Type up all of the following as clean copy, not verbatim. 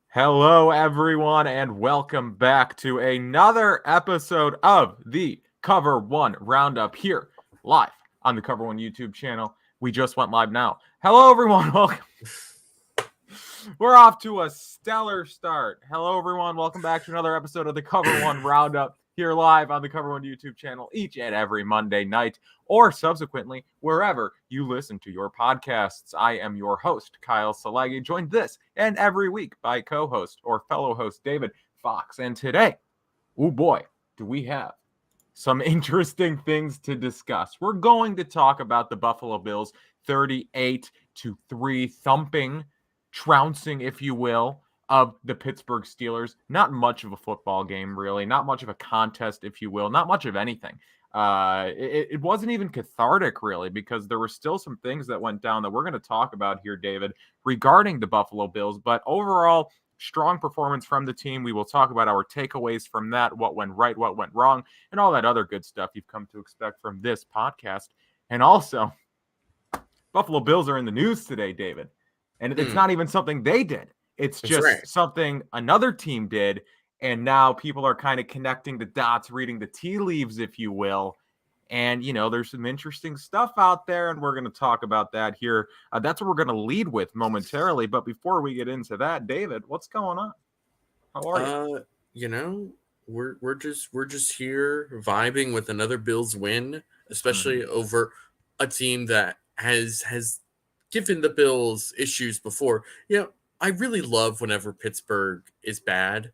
Hello, everyone, and welcome back to another episode of the Cover One Roundup here, live on the Cover One YouTube channel. We just went live now. Hello, everyone. Welcome. We're off to a stellar start. Hello, everyone. Welcome back to another episode of the Cover One Roundup here live on the Cover One YouTube channel each and every Monday night, or subsequently wherever you listen to your podcasts. I am your host, Kyle Silagyi, joined this and every week by co-host or fellow host David Fox. And today, oh boy, do we have some interesting things to discuss. We're going to talk about the Buffalo Bills 38-3 thumping, trouncing, if you will, of the Pittsburgh Steelers. Not much of a football game, really. Not much of a contest, if you will. Not much of anything. It wasn't even cathartic, really, because there were still some things that went down that we're going to talk about here, David, regarding the Buffalo Bills. But overall, strong performance from the team. We will talk about our takeaways from that, what went right, what went wrong, and all that other good stuff you've come to expect from this podcast. And also, Buffalo Bills are in the news today, David. And it's not even something they did. It's just something another team did. And now people are kind of connecting the dots, reading the tea leaves, if you will. And, you know, there's some interesting stuff out there, and we're going to talk about that here. That's what we're going to lead with momentarily. But before we get into that, David, what's going on? How are you? You know, we're just here vibing with another Bills win, especially over a team that has given the Bills issues before. You know, I really love whenever Pittsburgh is bad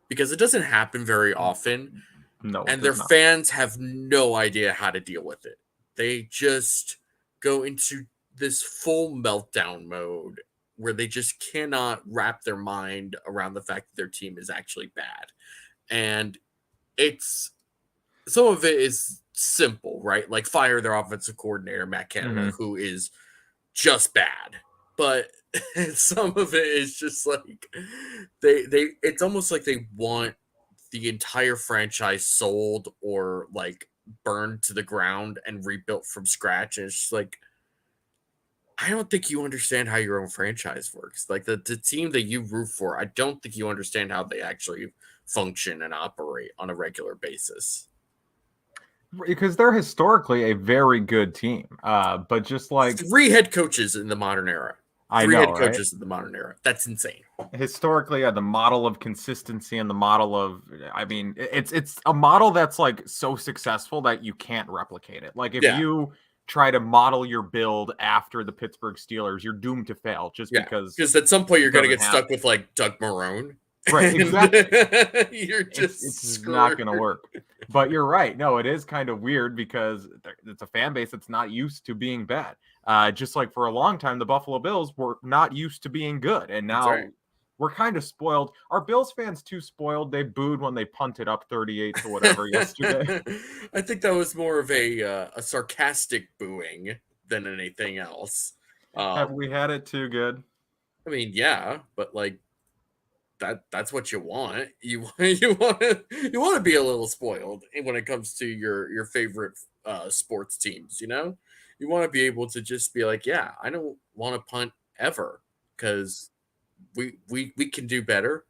because it doesn't happen very often. No, and their fans have no idea how to deal with it. They just go into this full meltdown mode where they just cannot wrap their mind around the fact that their team is actually bad. And it's some of it is simple, right? Like fire their offensive coordinator, Matt Canada, who is just bad. But some of it is just like they it's almost like they want the entire franchise sold or like burned to the ground and rebuilt from scratch. And it's just like, I don't think you understand how your own franchise works. Like the team that you root for, I don't think you understand how they actually function and operate on a regular basis. Because they're historically a very good team. But just like 3 head coaches in the modern era. Three head coaches in the modern era. That's insane. Historically, the model of consistency and the model of, I mean, it's a model that's like so successful that you can't replicate it. Like if you try to model your build after the Pittsburgh Steelers, you're doomed to fail because at some point you're going to get stuck with like Doug Marrone. Right, exactly. You're just it's not going to work. But you're right. No, it is kind of weird because it's a fan base that's not used to being bad. Just like for a long time, the Buffalo Bills were not used to being good. And now we're kind of spoiled. Are Bills fans too spoiled? They booed when they punted up 38 to whatever yesterday. I think that was more of a sarcastic booing than anything else. Have we had it too good? I mean, yeah, but like that's what you want. You want to be a little spoiled when it comes to your favorite sports teams, you know? You want to be able to just be like, yeah, I don't want to punt ever because we can do better.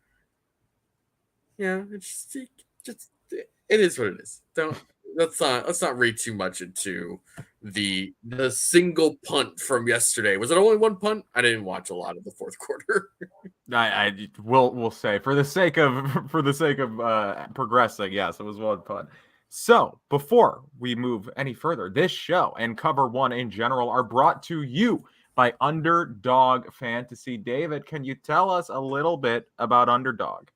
Yeah, it's just it is what it is. Let's not read too much into the single punt from yesterday. Was it only one punt? I didn't watch a lot of the fourth quarter. I will say for the sake of progressing, yes, it was one punt. So, before we move any further, this show and Cover One in general are brought to you by Underdog Fantasy. David, can you tell us a little bit about Underdog?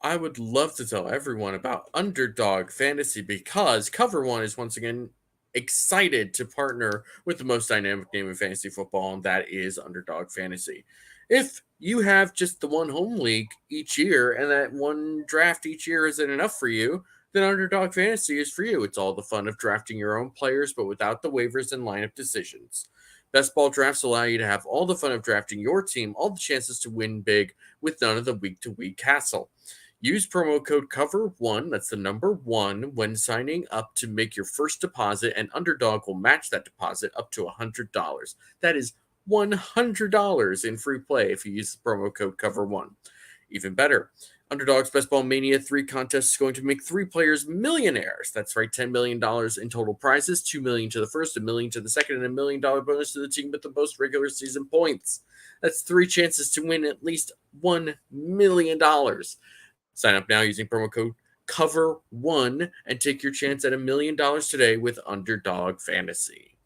I would love to tell everyone about Underdog Fantasy because Cover One is once again excited to partner with the most dynamic game in fantasy football, and that is Underdog Fantasy. If you have just the one home league each year and that one draft each year isn't enough for you, then Underdog Fantasy is for you. It's all the fun of drafting your own players, but without the waivers and lineup decisions. Best ball drafts allow you to have all the fun of drafting your team, all the chances to win big with none of the week-to-week hassle. Use promo code COVER1, that's the number 1, when signing up to make your first deposit, and Underdog will match that deposit up to $100. That is $100 in free play if you use the promo code COVER1. Even better, Underdog's Best Ball Mania 3 contest is going to make 3 players millionaires. That's right, $10 million in total prizes, $2 million to the first, $1 million to the second, and $1 million bonus to the team with the most regular season points. That's 3 chances to win at least $1 million. Sign up now using promo code COVER1 and take your chance at $1 million today with Underdog Fantasy.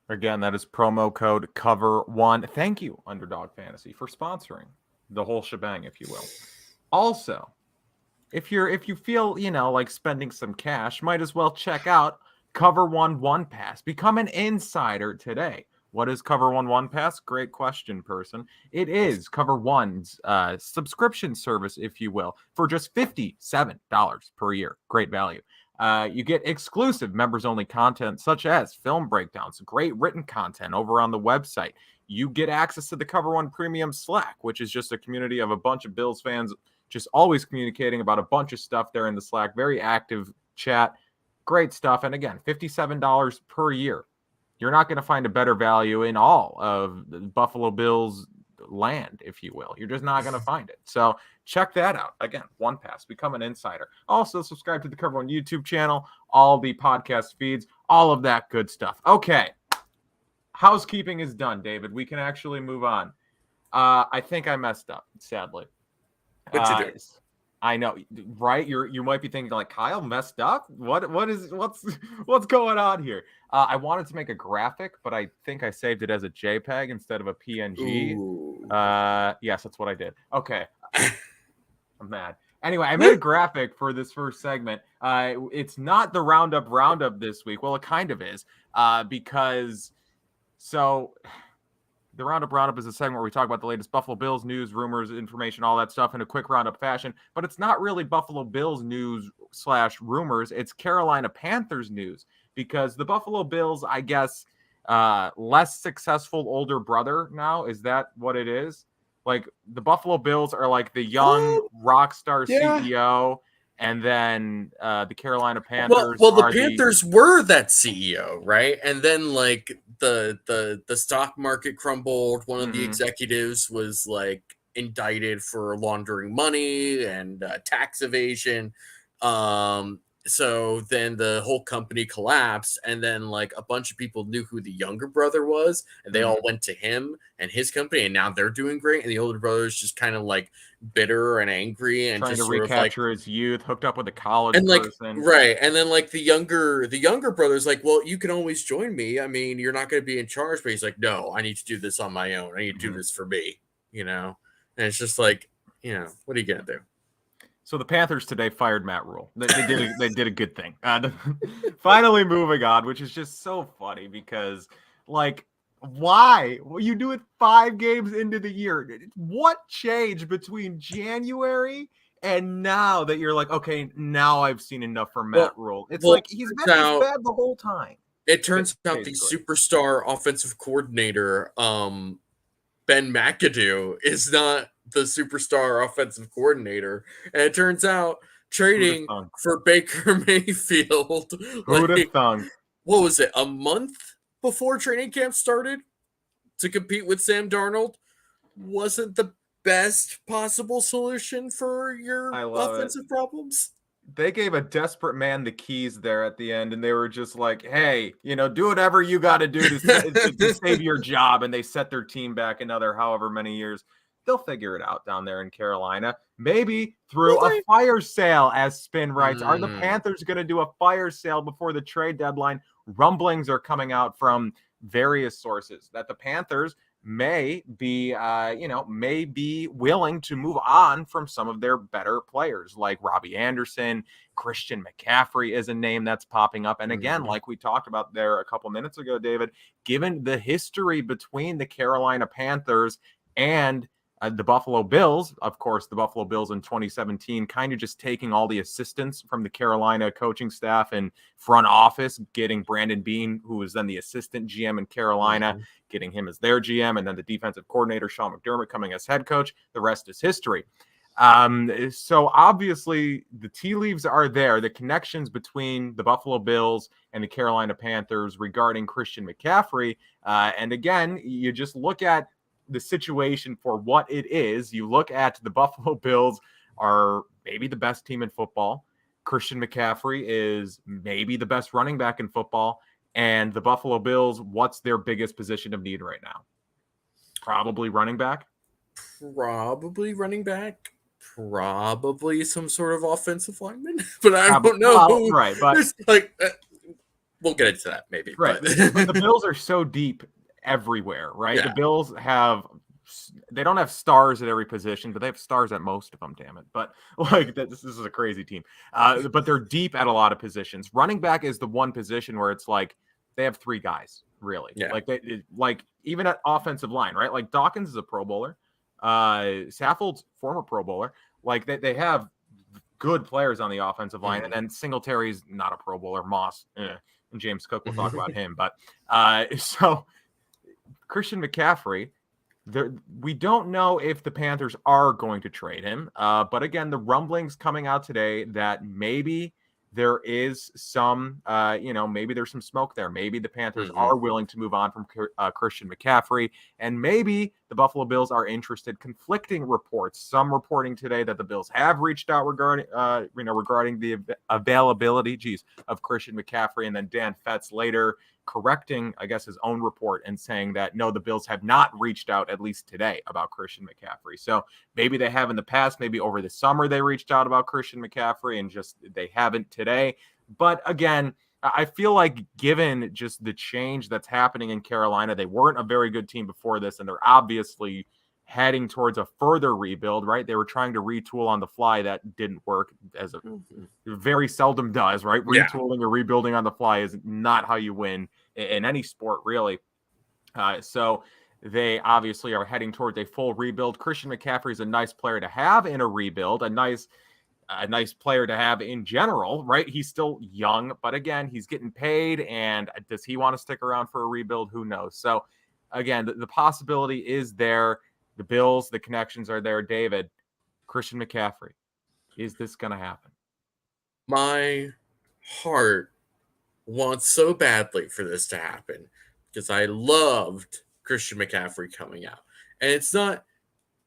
Again, that is promo code COVER1. Thank you, Underdog Fantasy, for sponsoring the whole shebang, if you will. Also, if you feel, like spending some cash, might as well check out Cover One Pass. Become an insider today. What is Cover One Pass? Great question, person. It is Cover One's subscription service, if you will, for just $57 per year. Great value. You get exclusive members-only content such as film breakdowns, great written content over on the website. You get access to the Cover One Premium Slack, which is just a community of a bunch of Bills fans just always communicating about a bunch of stuff there in the Slack. Very active chat. Great stuff. And again, $57 per year. You're not going to find a better value in all of the Buffalo Bills land, if you will. You're just not going to find it. So check that out. Again, One Pass. Become an insider. Also, subscribe to the Cover One YouTube channel, all the podcast feeds, all of that good stuff. Okay. Housekeeping is done, David. We can actually move on. I think I messed up, sadly. What'd you do? I know, right? You might be thinking like, Kyle messed up. What's going on here? I wanted to make a graphic, but I think I saved it as a JPEG instead of a PNG. Ooh. Yes, that's what I did. Okay, I'm mad. Anyway, I made a graphic for this first segment. It's not the Roundup this week. Well, it kind of is, because the Roundup is a segment where we talk about the latest Buffalo Bills news, rumors, information, all that stuff in a quick roundup fashion. But it's not really Buffalo Bills news / rumors. It's Carolina Panthers news, because the Buffalo Bills, I guess, less successful older brother now. Is that what it is? Like, the Buffalo Bills are like the young rock star CEO. And then the Carolina Panthers. Well, the Panthers were that CEO, right? And then like the stock market crumbled. One of the executives was like indicted for laundering money and tax evasion. So then the whole company collapsed, and then like a bunch of people knew who the younger brother was, and they all went to him and his company, and now they're doing great. And the older brother is just kind of like bitter and angry and trying just to sort recapture of like his youth, hooked up with a college and like person. right. And then like the younger brother's like, well, you can always join me. I mean, you're not going to be in charge, but he's like, no, I need to do this on my own. I need to do this for me, And it's just like, what are you going to do? So the Panthers today fired Matt Rule. They did a good thing. Finally moving on, which is just so funny because, like, why? Well, you do it 5 games into the year. What changed between January and now that you're like, okay, now I've seen enough from Matt Rule? It's like he's been this bad the whole time. It turns out the superstar offensive coordinator, Ben McAdoo, is not the superstar offensive coordinator, and it turns out trading for Baker Mayfield, who'd have thunk? What was it, a month before training camp started to compete with Sam Darnold, wasn't the best possible solution for your offensive problems. They gave a desperate man the keys there at the end, and they were just like, hey, do whatever you got to do to save your job. And they set their team back another however many years. They'll figure it out down there in Carolina. Maybe through a fire sale, as Spin writes. Are the Panthers going to do a fire sale before the trade deadline? Rumblings are coming out from various sources that the Panthers may be willing to move on from some of their better players, like Robbie Anderson. Christian McCaffrey is a name that's popping up. And again, like we talked about there a couple minutes ago, David, given the history between the Carolina Panthers and the Buffalo Bills, of course, the Buffalo Bills in 2017 kind of just taking all the assistants from the Carolina coaching staff and front office, getting Brandon Beane, who was then the assistant GM in Carolina, getting him as their GM, and then the defensive coordinator, Sean McDermott, coming as head coach. The rest is history. So obviously the tea leaves are there, the connections between the Buffalo Bills and the Carolina Panthers regarding Christian McCaffrey. And again, you just look at the situation for what it is. You look at the Buffalo Bills are maybe the best team in football. Christian McCaffrey is maybe the best running back in football. And the Buffalo Bills, what's their biggest position of need right now? Probably running back. Probably running back. Probably some sort of offensive lineman, but I don't know. Well, right, but it's like we'll get into that maybe. Right, but the Bills are so deep everywhere, right? Yeah. The Bills they don't have stars at every position, but they have stars at most of them. Damn it! But like this is a crazy team. But they're deep at a lot of positions. Running back is the one position where it's like they have three guys, really. Yeah. Like even at offensive line, right? Like Dawkins is a Pro Bowler. Saffold's former Pro Bowler. Like they have good players on the offensive line, and then Singletary's not a Pro Bowler. Moss, and James Cook, we'll talk about him. But so Christian McCaffrey, we don't know if the Panthers are going to trade him. But again, the rumblings coming out today that maybe there is some, maybe there's some smoke there. Maybe the Panthers are willing to move on from Christian McCaffrey, and maybe the Buffalo Bills are interested. Conflicting reports. Some reporting today that the Bills have reached out regarding the availability, of Christian McCaffrey, and then Dan Fetz later correcting, I guess, his own report and saying that no, the Bills have not reached out, at least today, about Christian McCaffrey. So maybe they have in the past, maybe over the summer they reached out about Christian McCaffrey and just they haven't today. But again, I feel like given just the change that's happening in Carolina, they weren't a very good team before this, and they're obviously heading towards a further rebuild, right? They were trying to retool on the fly. That didn't work, as it very seldom does, right? Retooling or rebuilding on the fly is not how you win in any sport, really. So they obviously are heading towards a full rebuild. Christian McCaffrey is a nice player to have in a rebuild, a nice player to have in general, right? He's still young, but again, he's getting paid, and does he want to stick around for a rebuild? Who knows? So again, the possibility is there. The Bills, the connections are there. David, Christian McCaffrey, is this going to happen? My heart wants so badly for this to happen because I loved Christian McCaffrey coming out. And it's not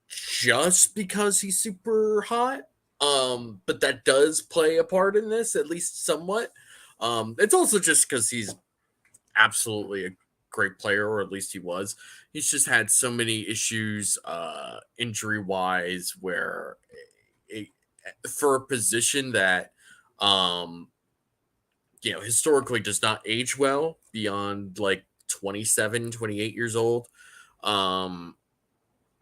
just because he's super hot, but that does play a part in this, at least somewhat. It's also just because he's absolutely a great player, or at least he was. He's just had so many issues injury-wise where for a position that historically does not age well beyond like 27, 28 years old.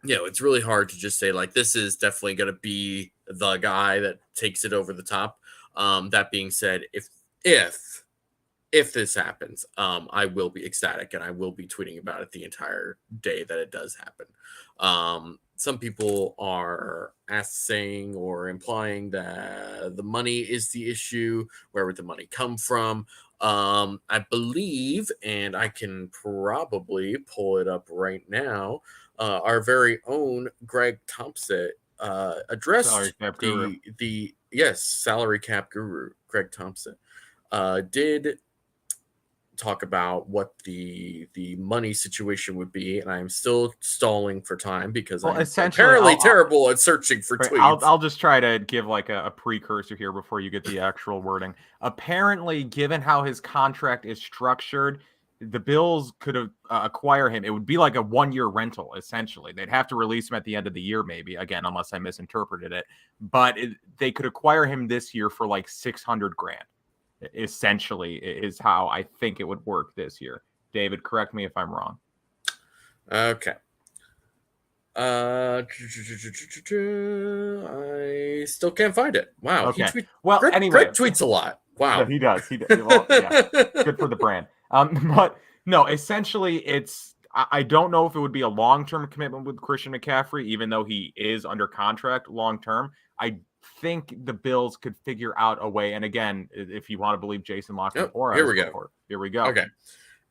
It's really hard to just say like this is definitely going to be the guy that takes it over the top. That being said, if this happens, I will be ecstatic and I will be tweeting about it the entire day that it does happen. Some people are saying or implying that the money is the issue. Where would the money come from? I believe, and I can probably pull it up right now, our very own Greg Thompson addressed salary cap guru Greg Thompson did talk about what the money situation would be, and I'm still stalling for time because I'm apparently terrible at searching for tweets. I'll just try to give like a precursor here before you get the actual wording. Apparently, given how his contract is structured, the Bills could acquire him. It would be like a 1-year rental, essentially. They'd have to release him at the end of the year, maybe, again, unless I misinterpreted it. But they could acquire him this year for like $600,000. Essentially is how I think it would work this year. David, correct me if I'm wrong. Okay. I still can't find it. Wow. Okay. Greg tweets a lot. Wow. No, he does. Well, yeah. Good for the brand. But no, essentially I don't know if it would be a long-term commitment with Christian McCaffrey, even though he is under contract long-term. I think the Bills could figure out a way. And again, if you want to believe Jason Lockman, here we go. Here we go. Okay.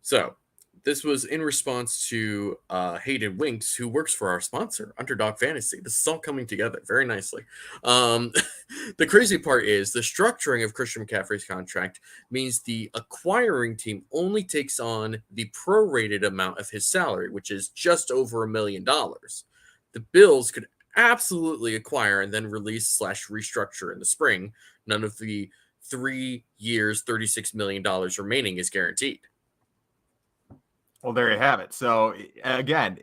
So This was in response to Hayden Winks, who works for our sponsor, Underdog Fantasy. This is all coming together very nicely. The crazy part is the structuring of Christian McCaffrey's contract means the acquiring team only takes on the prorated amount of his salary, which is just over $1 million. The Bills could absolutely acquire and then release/restructure in the spring. None of the 3 years, $36 million remaining is guaranteed. Well, there you have it. So again,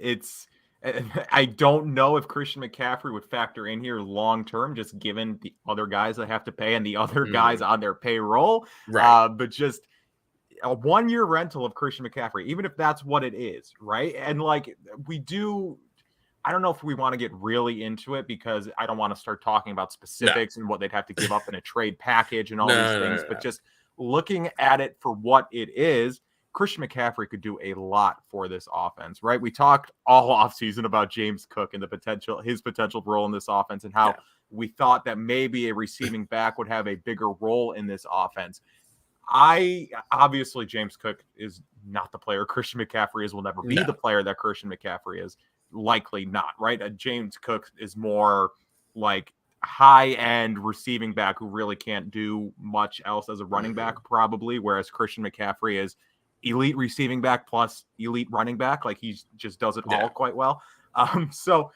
I don't know if Christian McCaffrey would factor in here long term, just given the other guys that have to pay and the other guys on their payroll. Right. But just a 1-year rental of Christian McCaffrey, even if that's what it is, right? And like I don't know if we want to get really into it because I don't want to start talking about specifics and what they'd have to give up in a trade package and all these things. But just looking at it for what it is, Christian McCaffrey could do a lot for this offense, right? We talked all offseason about James Cook and his potential role in this offense and how we thought that maybe a receiving back would have a bigger role in this offense. Obviously, James Cook is not the player Christian McCaffrey is, will never be the player that Christian McCaffrey is. Likely not, right? James Cook is more like high-end receiving back who really can't do much else as a running back, probably, whereas Christian McCaffrey is elite receiving back plus elite running back. Like he just does it all quite well. So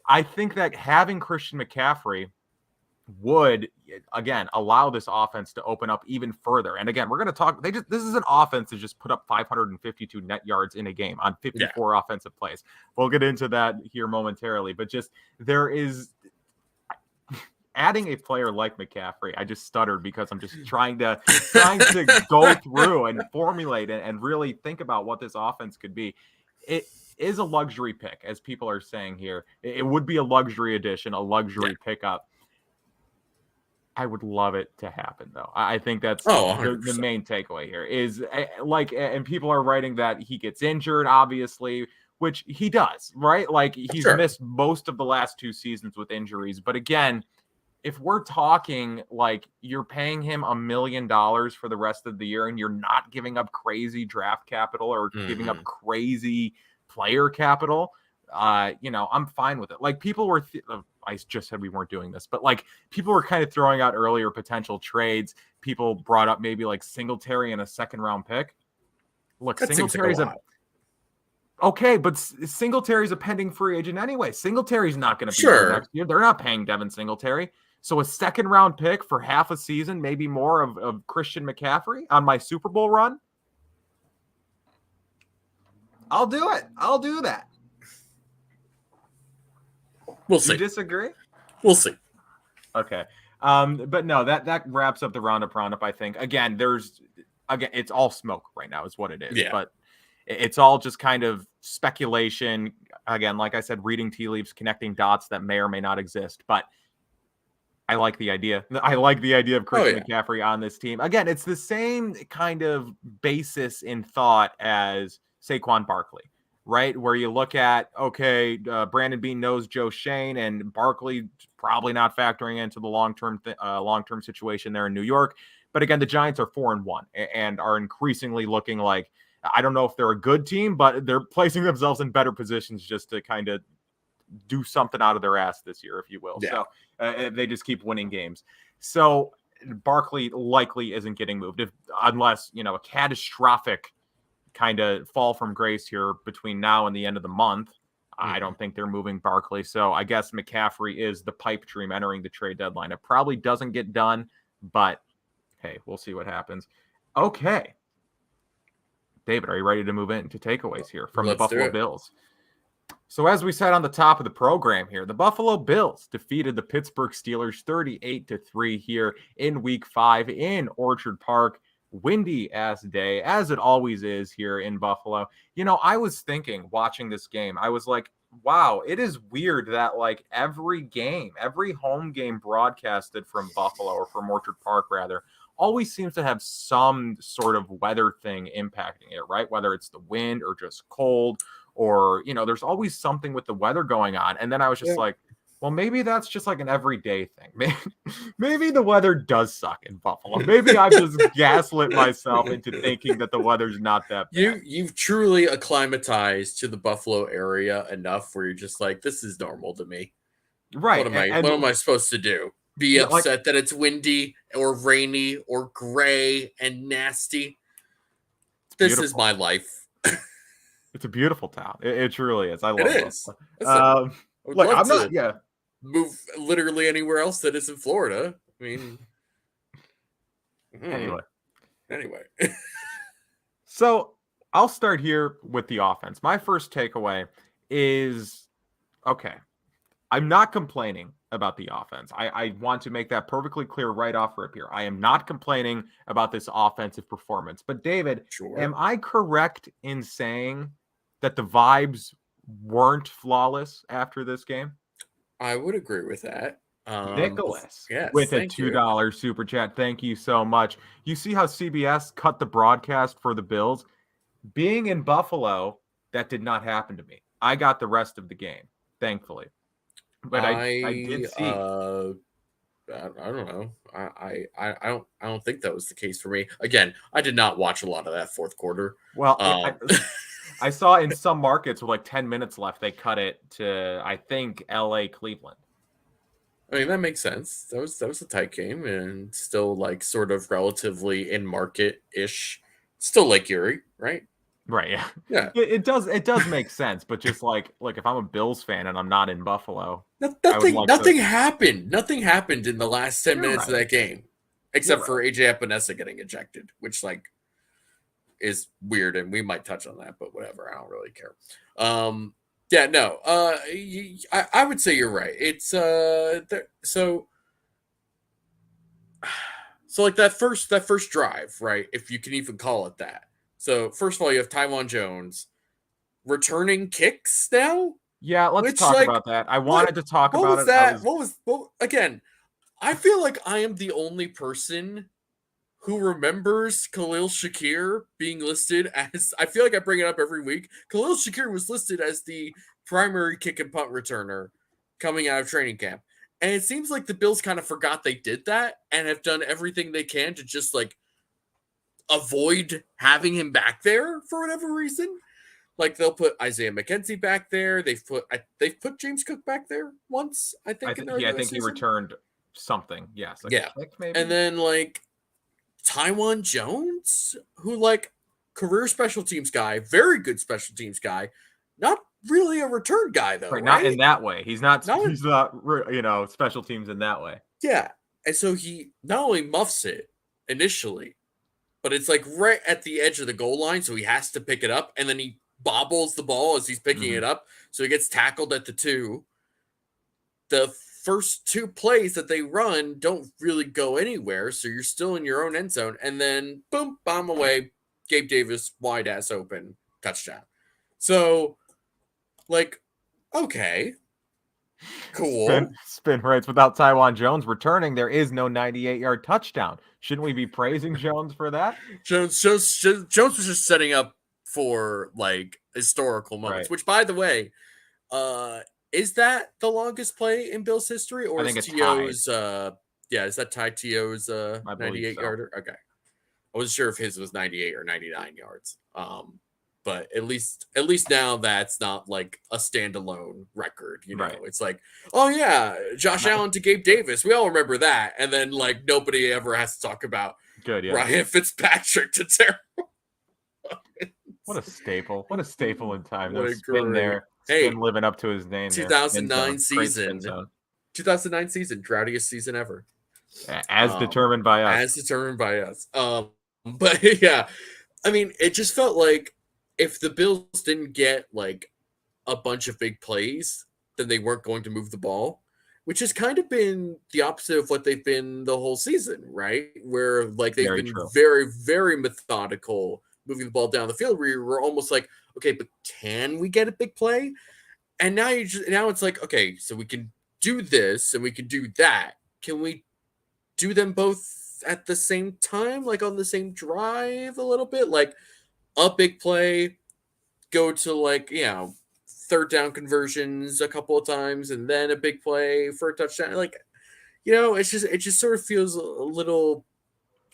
I think that having Christian McCaffrey would, again, allow this offense to open up even further. And again, we're going to talk, this is an offense that just put up 552 net yards in a game on 54 offensive plays. We'll get into that here momentarily, but just there is adding a player like McCaffrey. I just stuttered because I'm just trying to go through and formulate it and really think about what this offense could be. It is a luxury pick, as people are saying here. It would be a luxury addition, a luxury pickup. I would love it to happen, though. I think that's the main takeaway here is and people are writing that he gets injured, obviously, which he does, right? Like he's missed most of the last 2 seasons with injuries. But again, if we're talking like you're paying him $1 million for the rest of the year and you're not giving up crazy draft capital or giving up crazy player capital, I'm fine with it. Like people were, I just said we weren't doing this, but like people were kind of throwing out earlier potential trades. People brought up maybe like Singletary and a 2nd-round pick. Look, Singletary's okay, but Singletary's a pending free agent anyway. Singletary's not going to be there next year. They're not paying Devin Singletary. So a 2nd-round pick for half a season, maybe more of Christian McCaffrey on my Super Bowl run. I'll do it. I'll do that. We'll see. You disagree? We'll see. Okay. But no, that wraps up the roundup, I think. Again, it's all smoke right now is what it is. Yeah. But it's all just kind of speculation. Again, like I said, reading tea leaves, connecting dots that may or may not exist. But I like the idea. I like the idea of Christian McCaffrey on this team. Again, it's the same kind of basis in thought as Saquon Barkley, right? Where you look at, Brandon Beane knows Joe Shane and Barkley probably not factoring into the long-term situation there in New York. But again, the Giants are 4-1 and are increasingly looking like, I don't know if they're a good team, but they're placing themselves in better positions just to kind of do something out of their ass this year, if you will. Yeah. So they just keep winning games. So Barkley likely isn't getting moved unless, a catastrophic kind of fall from grace here between now and the end of the month. I don't think they're moving Barkley. So I guess McCaffrey is the pipe dream entering the trade deadline. It probably doesn't get done, but hey, we'll see what happens. Okay. David, are you ready to move into takeaways here from the Buffalo Bills? So as we said on the top of the program here, the Buffalo Bills defeated the Pittsburgh Steelers 38-3 here in Week 5 in Orchard Park. Windy ass day, as it always is here in Buffalo. I was thinking watching this game, I was like, wow, it is weird that like every home game broadcasted from Buffalo or from Orchard Park rather, always seems to have some sort of weather thing impacting it, right? Whether it's the wind or just cold or, there's always something with the weather going on. And then I was just like, well, maybe that's just like an everyday thing. Maybe the weather does suck in Buffalo. Maybe I've just gaslit myself into thinking that the weather's not that bad. You've truly acclimatized to the Buffalo area enough where you're just like, this is normal to me. Right. What am I supposed to do? Be upset that it's windy or rainy or gray and nasty? This is my life. It's a beautiful town. It truly is. I love it. Look, I'm not. Yeah. Move literally anywhere else that isn't Florida. I mean, anyway. So I'll start here with the offense. My first takeaway is, okay, I'm not complaining about the offense. I want to make that perfectly clear right off rip here. I am not complaining about this offensive performance. But David, am I correct in saying that the vibes weren't flawless after this game? I would agree with that. Nicholas, with a $2 super chat. Thank you so much. You see how CBS cut the broadcast for the Bills? Being in Buffalo, that did not happen to me. I got the rest of the game, thankfully. But I did see. I don't know. I don't think that was the case for me. Again, I did not watch a lot of that fourth quarter. Well, I saw in some markets with like 10 minutes left, they cut it to, I think, LA Cleveland. I mean, that makes sense. That was a tight game and still like sort of relatively in market-ish. Still Lake Erie, right? Right, yeah. Yeah. It does make sense, but just like if I'm a Bills fan and I'm not in Buffalo. Nothing happened. Nothing happened in the last 10 minutes of that game. Except for AJ Epinesa getting ejected, which like is weird, and we might touch on that, but whatever. I don't really care. I would say you're right. It's so like that first drive, right? If you can even call it that. So first of all, you have Taiwan Jones returning kicks now. Yeah, let's talk about that. I wanted to talk about it. Again, I feel like I am the only person who remembers Khalil Shakir being listed as, I feel like I bring it up every week. Khalil Shakir was listed as the primary kick and punt returner coming out of training camp. And it seems like the Bills kind of forgot they did that and have done everything they can to just like avoid having him back there for whatever reason. Like they'll put Isaiah McKenzie back there. They've put James Cook back there once, I think. I think he returned something. Yes. Like a kick, maybe. And then like Taiwan Jones, who like career special teams guy, very good special teams guy, not really a return guy though. Right? Not in that way. He's not special teams in that way. Yeah. And so he not only muffs it initially, but it's like right at the edge of the goal line. So he has to pick it up and then he bobbles the ball as he's picking it up. So he gets tackled at the 2. The first 2 plays that they run don't really go anywhere. So you're still in your own end zone. And then boom, bomb away. Gabe Davis, wide ass open, touchdown. So like, okay, cool. Spin rates without Taiwan Jones returning. There is no 98-yard touchdown. Shouldn't we be praising Jones for that? Jones was just setting up for like historical moments, which by the way, is that the longest play in Bills history, or is T.O.'s is that Ty T.O.'s 98-yarder? Okay. I wasn't sure if his was 98 or 99 yards. But at least now that's not like a standalone record, you know. Right. It's like, oh yeah, Josh Allen to Gabe Davis. We all remember that. And then like nobody ever has to talk about Ryan Fitzpatrick to Terrell. What a staple. What a staple in time. There's Spin there. Spin living up to his name. 2009 season. 2009 season, droughtiest season ever. As determined by us. As determined by us. But yeah, I mean, it just felt like if the Bills didn't get like a bunch of big plays, then they weren't going to move the ball, which has kind of been the opposite of what they've been the whole season, right? Where like they've been very, very methodical moving the ball down the field, where you were almost like, okay, but can we get a big play? And now now it's like, okay, so we can do this and we can do that. Can we do them both at the same time, like on the same drive a little bit? Like a big play, go to like, 30 third down conversions a couple of times, and then a big play for a touchdown. Like, it just sort of feels a little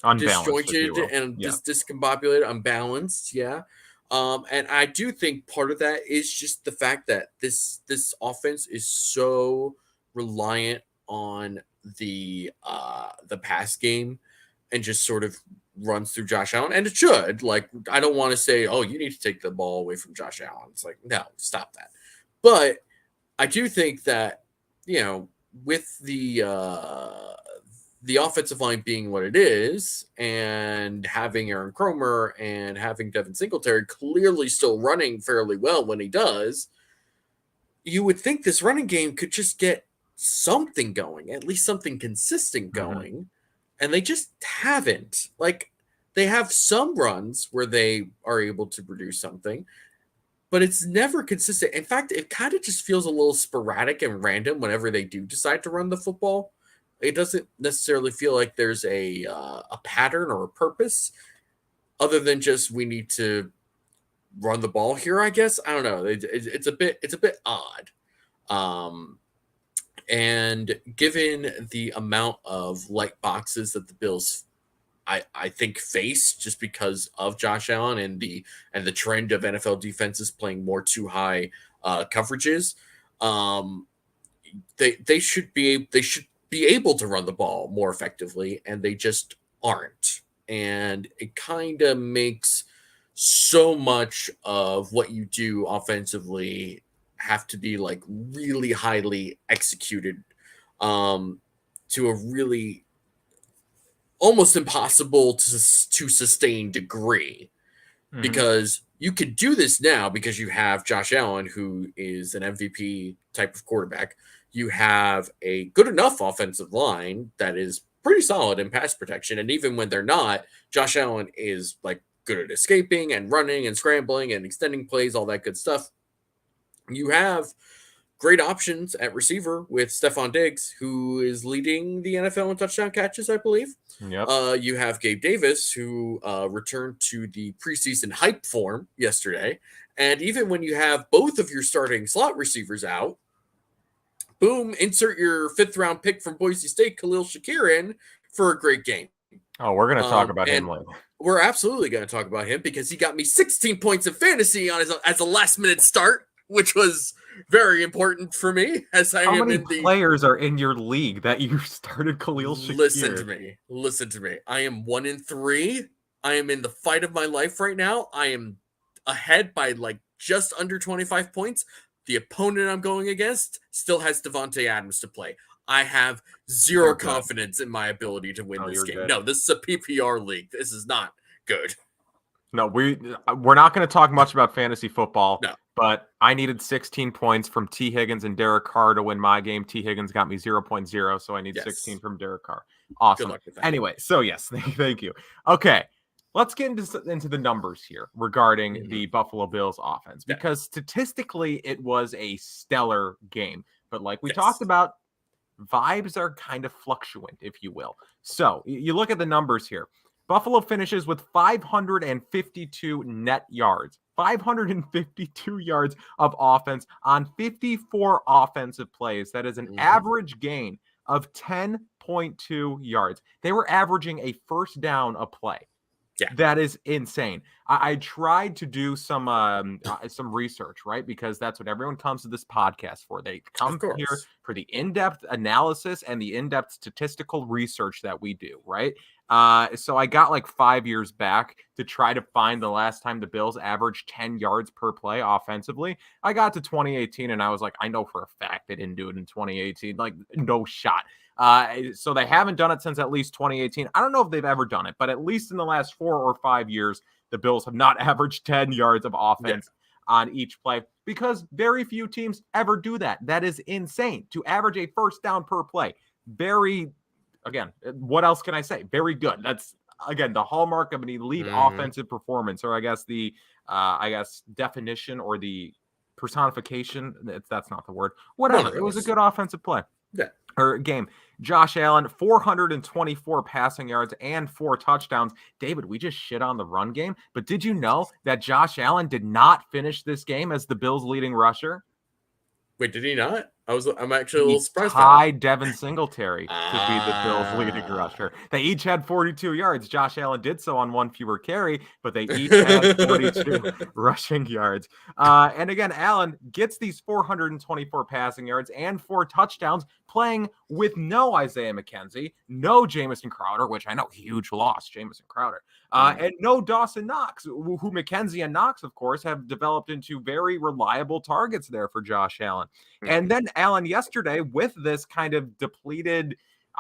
Unbalanced, disjointed and discombobulated, unbalanced. Yeah. And I do think part of that is just the fact that this offense is so reliant on the pass game and just sort of runs through Josh Allen, and it should. Like, I don't want to say, oh, you need to take the ball away from Josh Allen. It's like, no, stop that. But I do think that, with the offensive line being what it is, and having Aaron Cromer and having Devin Singletary clearly still running fairly well when he does, you would think this running game could just get something going, at least something consistent going. Mm-hmm. And they just haven't. Like, they have some runs where they are able to produce something, but it's never consistent. In fact, it kind of just feels a little sporadic and random whenever they do decide to run the football. It doesn't necessarily feel like there's a pattern or a purpose other than just we need to run the ball here, I guess. I don't know. It's a bit odd. And given the amount of light boxes that the Bills, I think, face just because of Josh Allen and the trend of NFL defenses playing more too high coverages, they should be able to run the ball more effectively, and they just aren't. And it kind of makes so much of what you do offensively have to be like really highly executed to a really almost impossible to sustain degree. Mm-hmm. Because you could do this now because you have Josh Allen, who is an MVP type of quarterback. You have a good enough offensive line that is pretty solid in pass protection. And even when they're not, Josh Allen is like good at escaping and running and scrambling and extending plays, all that good stuff. You have great options at receiver with Stephon Diggs, who is leading the NFL in touchdown catches, I believe. Yep. You have Gabe Davis, who returned to the preseason hype form yesterday. And even when you have both of your starting slot receivers out, boom, insert your 5th round pick from Boise State, Khalil Shakir, in for a great game. Oh, we're going to talk about him later. We're absolutely going to talk about him because he got me 16 points in fantasy on as a last-minute start, which was very important for me. How many players are in your league that you started Khalil Shakir? Listen to me. I am 1-3. I am in the fight of my life right now. I am ahead by like just under 25 points. The opponent I'm going against still has Devontae Adams to play. I have zero confidence in my ability to win this game. Good. No, this is a PPR league. This is not good. No, we're not going to talk much about fantasy football. No. But I needed 16 points from T. Higgins and Derek Carr to win my game. T. Higgins got me 0.0, so I need 16 from Derek Carr. Awesome. Good luck with that. Anyway, so yes, thank you. Okay, let's get into the numbers here regarding the Buffalo Bills offense, because statistically it was a stellar game. But like we talked about, vibes are kind of fluctuant, if you will. So you look at the numbers here. Buffalo finishes with 552 net yards. 552 yards of offense on 54 offensive plays. That is an average gain of 10.2 yards. They were averaging a first down a play. Yeah. That is insane. I tried to do some research, right? Because that's what everyone comes to this podcast for. They come here for the in-depth analysis and the in-depth statistical research that we do, right? So I got like 5 years back to try to find the last time the Bills averaged 10 yards per play offensively. I got to 2018 and I was like, I know for a fact they didn't do it in 2018. Like, no shot. So they haven't done it since at least 2018. I don't know if they've ever done it, but at least in the last 4 or 5 years, the Bills have not averaged 10 yards of offense on each play, because very few teams ever do that. That is insane to average a first down per play. Again, what else can I say? Very good. That's, again, the hallmark of an elite offensive performance, or I guess the definition or the personification. That's not the word. Whatever. It was a good offensive play. Yeah. Or game. Josh Allen, 424 passing yards and 4 touchdowns. David, we just shit on the run game, but did you know that Josh Allen did not finish this game as the Bills' leading rusher? Wait, did he not? I'm actually a little surprised by tied Devin Singletary to be the Bills' leading that. rusher. They each had 42 yards. Josh Allen did so on one fewer carry, but they each had 42 rushing yards. And again, Allen gets these 424 passing yards and 4 touchdowns, playing with no Isaiah McKenzie, no Jamison Crowder, which I know, huge loss, Jamison Crowder, and no Dawson Knox, who McKenzie and Knox, of course, have developed into very reliable targets there for Josh Allen. And then Allen yesterday, with this kind of depleted,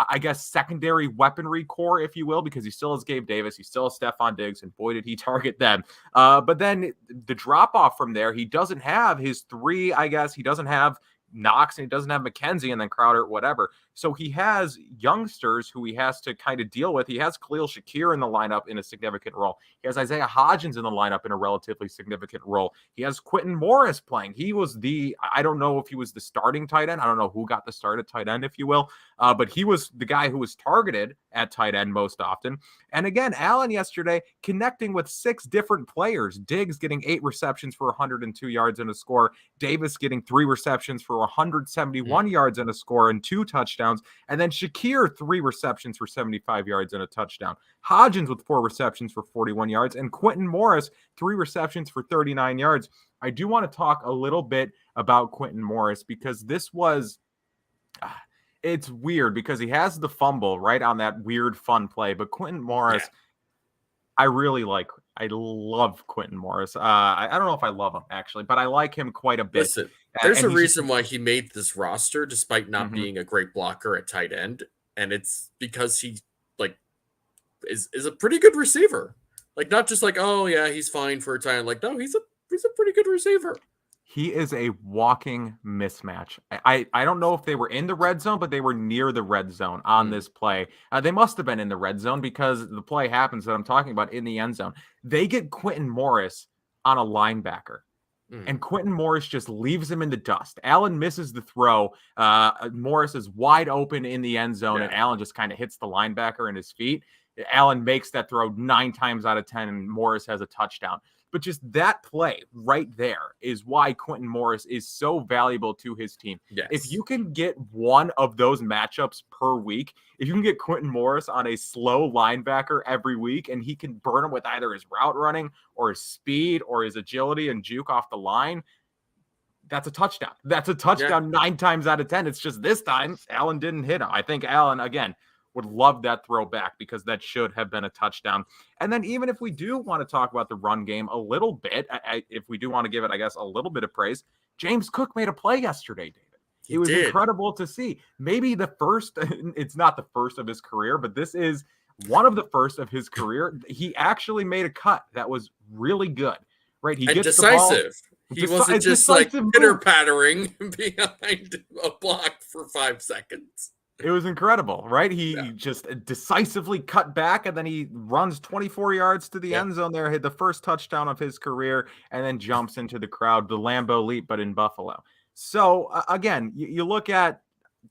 I guess, secondary weaponry core, if you will, because he still has Gabe Davis, he still has Stephon Diggs, and boy, did he target them. But then the drop off from there, he doesn't have his 3, I guess. He doesn't have Knox, and he doesn't have McKenzie, and then Crowder, whatever. So he has youngsters who he has to kind of deal with. He has Khalil Shakir in the lineup in a significant role. He has Isaiah Hodgins in the lineup in a relatively significant role. He has Quentin Morris playing. He was I don't know if he was the starting tight end. I don't know who got the start at tight end, if you will. But he was the guy who was targeted at tight end most often. And again, Allen yesterday connecting with 6 different players. Diggs getting 8 receptions for 102 yards and a score. Davis getting 3 receptions for 171 yards and a score and 2 touchdowns. And then Shakir, 3 receptions for 75 yards and a touchdown. Hodgins with 4 receptions for 41 yards. And Quentin Morris, 3 receptions for 39 yards. I do want to talk a little bit about Quentin Morris because this was... it's weird because he has the fumble right on that weird fun play. But Quentin Morris, I love Quentin Morris. I don't know if I love him, actually, but I like him quite a bit. Listen, there's a reason why he made this roster despite not being a great blocker at tight end. And it's because he is a pretty good receiver. Like, not just like, oh, yeah, he's fine for a tight end. Like, no, he's a pretty good receiver. He is a walking mismatch. I don't know if they were in the red zone, but they were near the red zone on this play. They must have been in the red zone because the play happens that I'm talking about in the end zone. They get Quentin Morris on a linebacker, and Quentin Morris just leaves him in the dust. Allen misses the throw. Morris is wide open in the end zone, and Allen just kind of hits the linebacker in his feet. Allen makes that throw 9 times out of 10, and Morris has a touchdown. But just that play right there is why Quentin Morris is so valuable to his team. Yes. If you can get one of those matchups per week, if you can get Quentin Morris on a slow linebacker every week, and he can burn him with either his route running or his speed or his agility and juke off the line, that's a touchdown. That's a touchdown 9 times out of 10. It's just this time, Allen didn't hit him. I think Allen, again, would love that throw back because that should have been a touchdown. And then even if we do want to talk about the run game a little bit, if we do want to give it, I guess, a little bit of praise, James Cook made a play yesterday, David. It was incredible to see. Maybe the first, it's not the first of his career, but this is one of the first of his career. He actually made a cut that was really good, right? He gets decisive. The ball. He wasn't just like pitter-pattering behind a block for 5 seconds. It was incredible, right? He just decisively cut back, and then he runs 24 yards to the end zone there, hit the first touchdown of his career, and then jumps into the crowd, the Lambeau Leap, but in Buffalo. So, again, you look at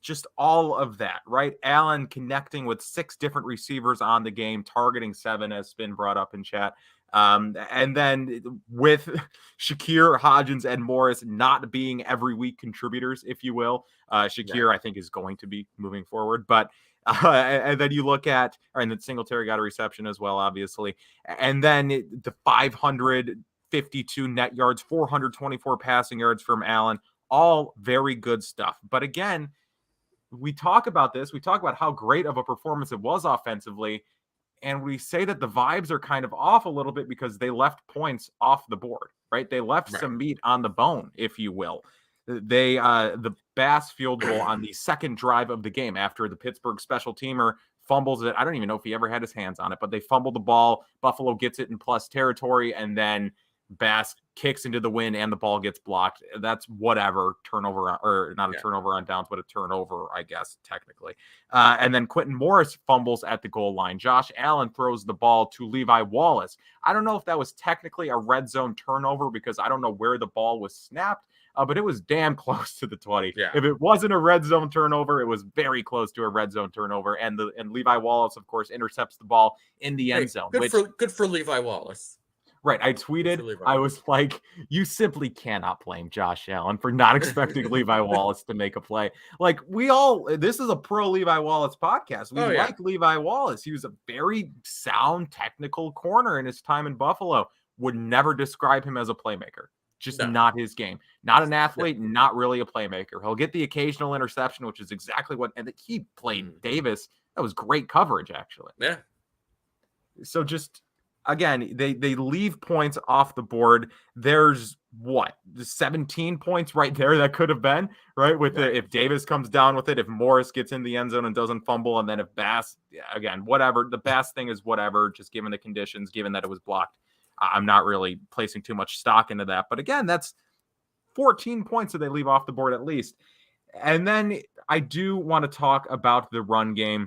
just all of that, right? Allen connecting with 6 different receivers on the game, targeting 7, as been brought up in chat. And then with Shakir, Hodgins, and Morris not being every week contributors, if you will, Shakir, I think, is going to be moving forward. But and then you look at, and then Singletary got a reception as well, obviously. And then the 552 net yards, 424 passing yards from Allen, all very good stuff. But again, we talk about this. We talk about how great of a performance it was offensively. And we say that the vibes are kind of off a little bit because they left points off the board, right? They left some meat on the bone, if you will. They the Bass field goal on the second drive of the game after the Pittsburgh special teamer fumbles it. I don't even know if he ever had his hands on it, but they fumbled the ball. Buffalo gets it in plus territory, and then Bass kicks into the wind and the ball gets blocked. That's whatever, turnover, or not a turnover on downs, but a turnover, I guess, technically. And then Quentin Morris fumbles at the goal line. Josh Allen throws the ball to Levi Wallace. I don't know if that was technically a red zone turnover because I don't know where the ball was snapped, but it was damn close to the 20. Yeah. If it wasn't a red zone turnover, it was very close to a red zone turnover. And Levi Wallace, of course, intercepts the ball in the end zone. Good for Levi Wallace. Right. I tweeted, I was like, you simply cannot blame Josh Allen for not expecting Levi Wallace to make a play. Like, this is a pro Levi Wallace podcast. We like Levi Wallace. He was a very sound technical corner in his time in Buffalo. Would never describe him as a playmaker. Just not his game. Not an athlete, not really a playmaker. He'll get the occasional interception, which is exactly what, and he played Davis. That was great coverage, actually. Yeah. So just, again, they leave points off the board. There's 17 points right there that could have been, right? If Davis comes down with it, if Morris gets in the end zone and doesn't fumble, and then if Bass, again, whatever. The Bass thing is whatever, just given the conditions, given that it was blocked. I'm not really placing too much stock into that. But again, that's 14 points that they leave off the board at least. And then I do want to talk about the run game.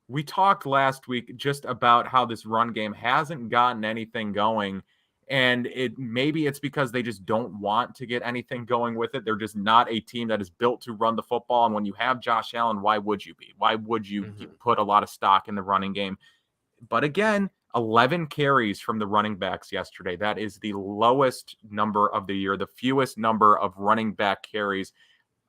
We talked last week just about how this run game hasn't gotten anything going. And maybe it's because they just don't want to get anything going with it. They're just not a team that is built to run the football. And when you have Josh Allen, why would you be? Why would you put a lot of stock in the running game? But again, 11 carries from the running backs yesterday. That is the lowest number of the year, the fewest number of running back carries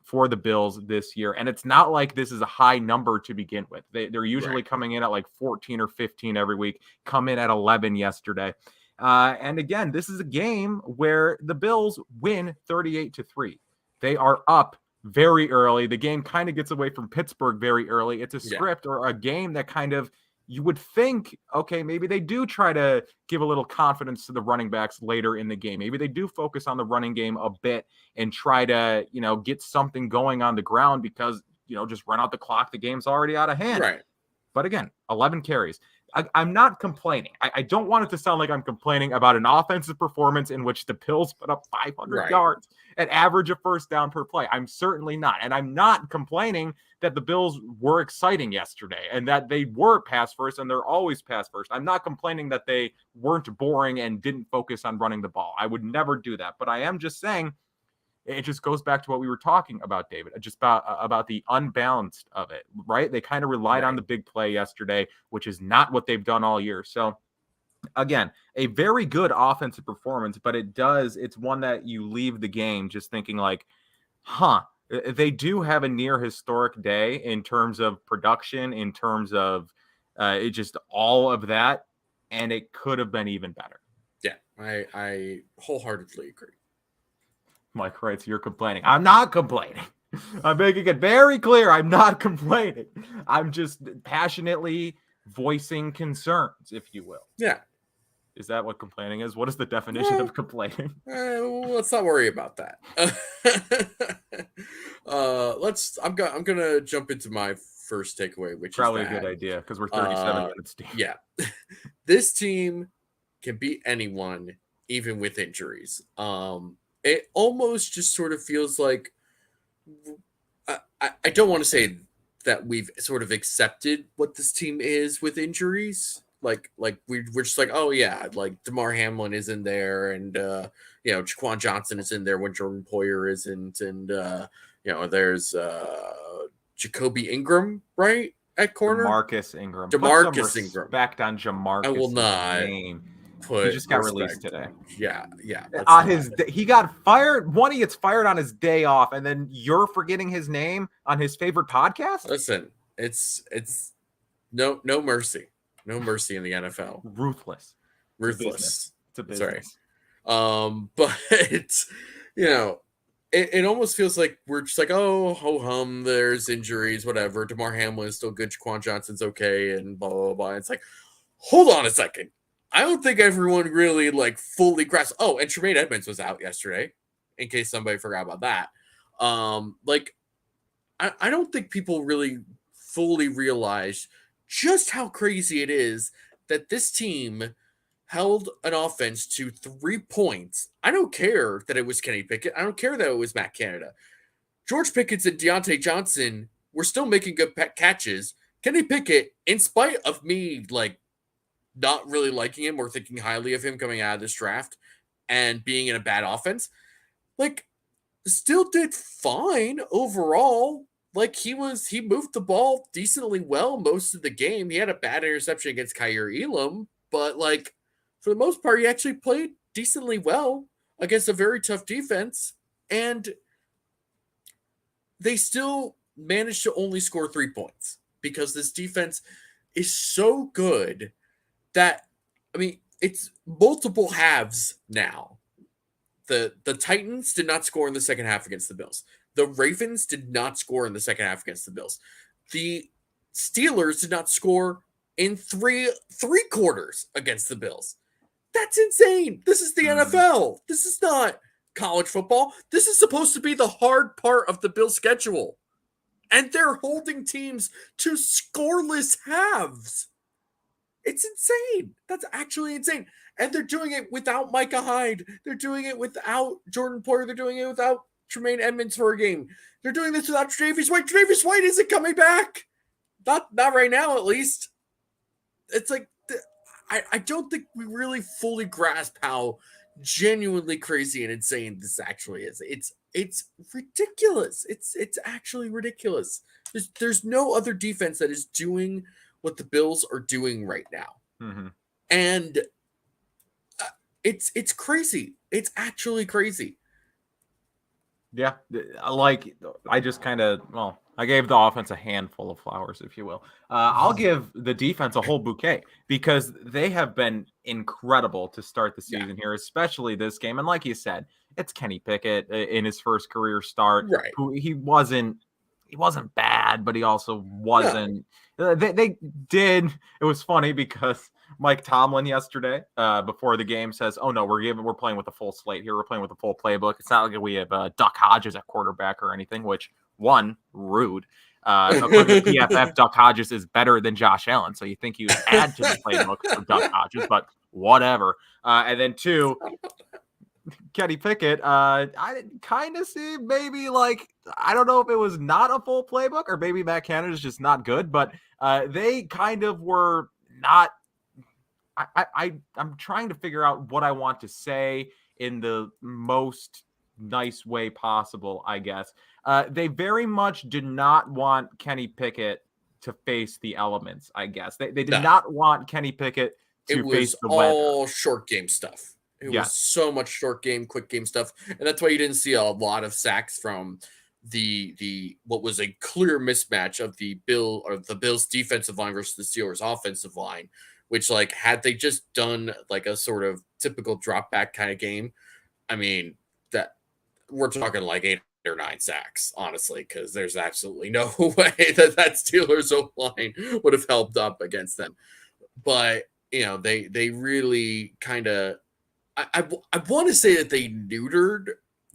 for the Bills this year. And it's not like this is a high number to begin with. They're usually coming in at like 14 or 15 every week, come in at 11 yesterday. And again, this is a game where the Bills win 38-3. They are up very early. The game kind of gets away from Pittsburgh very early. It's a script or a game that kind of, you would think, okay, maybe they do try to give a little confidence to the running backs later in the game. Maybe they do focus on the running game a bit and try to, get something going on the ground because, just run out the clock. The game's already out of hand. Right. But again, 11 carries. I'm not complaining. I don't want it to sound like I'm complaining about an offensive performance in which the Bills put up 500 yards and average a first down per play. I'm certainly not. And I'm not complaining that the Bills were exciting yesterday and that they were pass first and they're always pass first. I'm not complaining that they weren't boring and didn't focus on running the ball. I would never do that. But I am just saying it just goes back to what we were talking about, David, just about the unbalanced of it, right? They kind of relied on the big play yesterday, which is not what they've done all year. So again, a very good offensive performance, but it's one that you leave the game just thinking like, they do have a near historic day in terms of production, in terms of just all of that. And it could have been even better. Yeah, I wholeheartedly agree. Mike writes, you're complaining. I'm not complaining. I'm making it very clear. I'm not complaining. I'm just passionately voicing concerns, if you will. Yeah. Is that what complaining is? What is the definition of complaining? Let's not worry about that. I'm gonna jump into my first takeaway, which probably is a good idea because we're 37 minutes deep. Yeah, this team can beat anyone, even with injuries. It almost just sort of feels like I don't want to say that we've sort of accepted what this team is with injuries. Like we're just like, oh yeah, like DeMar Hamlin is in there, and Jaquan Johnson is in there when Jordan Poyer isn't, and there's Jacoby Ingram right at corner. Demarcus Ingram. Demarcus Ingram. Back on Jamarcus. I will not. Name. He just got released today. Yeah. He got fired. He gets fired on his day off, and then you're forgetting his name on his favorite podcast. Listen, it's no mercy, no mercy in the NFL. Ruthless. It's a business. Sorry. But it almost feels like we're just like, oh, ho hum. There's injuries, whatever. DeMar Hamlin is still good. Jaquan Johnson's okay, and blah blah blah. It's like, hold on a second. I don't think everyone really fully grasped. Oh, and Tremaine Edmonds was out yesterday, in case somebody forgot about that. I don't think people really fully realized just how crazy it is that this team held an offense to 3 points. I don't care that it was Kenny Pickett. I don't care that it was Matt Canada. George Pickens and Deontay Johnson were still making good catches. Kenny Pickett, in spite of me, not really liking him or thinking highly of him coming out of this draft and being in a bad offense, still did fine overall. He moved the ball decently well most of the game. He had a bad interception against Kaiir Elam, but for the most part, he actually played decently well against a very tough defense. And they still managed to only score 3 points because this defense is so good that, I mean, it's multiple halves now. The Titans did not score in the second half against the Bills. The Ravens did not score in the second half against the Bills. The Steelers did not score in three quarters against the Bills. That's insane. This is the NFL. This is not college football. This is supposed to be the hard part of the Bills' schedule. And they're holding teams to scoreless halves. It's insane. That's actually insane. And they're doing it without Micah Hyde. They're doing it without Jordan Poyer. They're doing it without Tremaine Edmonds for a game. They're doing this without Tre'Davious White. Tre'Davious White isn't coming back. Not right now, at least. It's like, I don't think we really fully grasp how genuinely crazy and insane this actually is. It's ridiculous. It's actually ridiculous. There's no other defense that is doing what the Bills are doing right now. Mm-hmm. And it's crazy. It's actually crazy. Yeah, like I just kind of, I gave the offense a handful of flowers, if you will. I'll give the defense a whole bouquet because they have been incredible to start the season here, especially this game. And like you said, it's Kenny Pickett in his first career start. Right. Who he wasn't bad, but he also wasn't. They did. It was funny because Mike Tomlin yesterday, before the game, says, "Oh no, we're playing with a full slate here. We're playing with a full playbook. It's not like we have Duck Hodges at quarterback or anything." Which rude. According to PFF, Duck Hodges is better than Josh Allen, so you think you would add to the playbook for Duck Hodges, but whatever. And then 2, Kenny Pickett. I kind of see maybe I don't know if it was not a full playbook or maybe Matt Canada's just not good, but they kind of were not. I'm trying to figure out what I want to say in the most nice way possible, I guess. They very much did not want Kenny Pickett to face the elements, I guess. They did not want Kenny Pickett to face the weather. It was all short game stuff. It was so much short game, quick game stuff. And that's why you didn't see a lot of sacks from the what was a clear mismatch of the Bills defensive line versus the Steelers offensive line, which had they just done a sort of typical drop back kind of game, I mean, that we're talking 8 or 9 sacks, honestly, because there's absolutely no way that Steelers O-line would have held up against them. But, they really kind of, I want to say that they neutered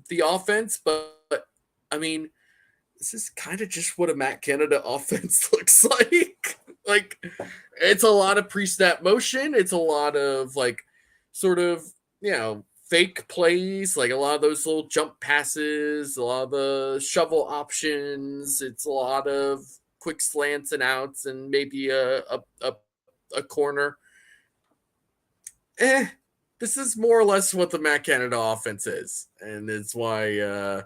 the offense, but I mean, this is kind of just what a Matt Canada offense looks like. It's a lot of pre-snap motion. It's a lot of sort of, fake plays, a lot of those little jump passes, a lot of the shovel options. It's a lot of quick slants and outs and maybe a corner. This is more or less what the Matt Canada offense is. And it's why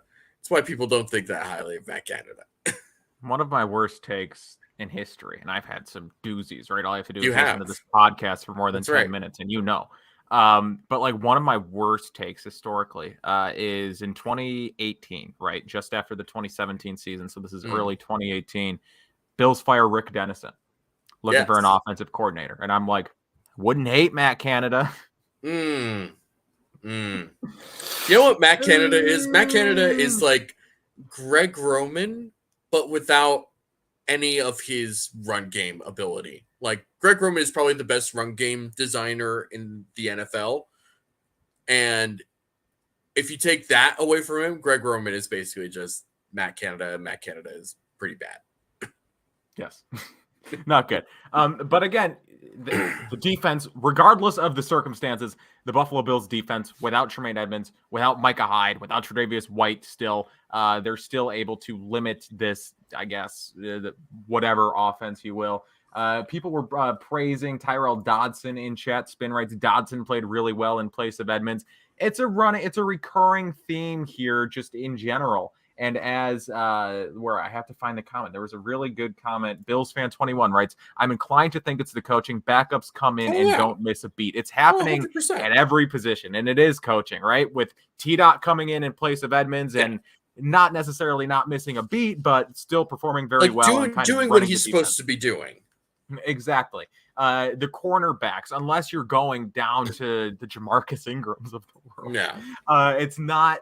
people don't think that highly of Matt Canada. One of my worst takes in history, and I've had some doozies, right? All I have to do is listen to this podcast for more than 10 minutes, and but one of my worst takes historically is in 2018, right? Just after the 2017 season. So this is early 2018. Bills fire Rick Dennison looking for an offensive coordinator. And I'm like, wouldn't hate Matt Canada. You know what Matt Canada is? Matt Canada is Greg Roman, but without any of his run game ability. Greg Roman is probably the best run game designer in the NFL. And if you take that away from him, Greg Roman is basically just Matt Canada, and Matt Canada is pretty bad. Yes. Not good. But again, the defense, regardless of the circumstances, the Buffalo Bills defense, without Tremaine Edmonds, without Micah Hyde, without Tre'Davious White still, they're still able to limit this, I guess, whatever offense you will. People were praising Tyrell Dodson in chat. Spin writes, Dodson played really well in place of Edmonds. It's a recurring theme here just in general. And as where I have to find the comment, there was a really good comment. Bills fan 21 writes, "I'm inclined to think it's the coaching. Backups come in and don't miss a beat. It's happening 100%. at every position, and it is coaching, right? With T-Dot coming in place of Edmonds and not necessarily not missing a beat, but still performing very well and kind doing of what running he's the defense. supposed to be doing." Exactly. The cornerbacks, unless you're going down to the Jamarcus Ingrams of the world, it's not,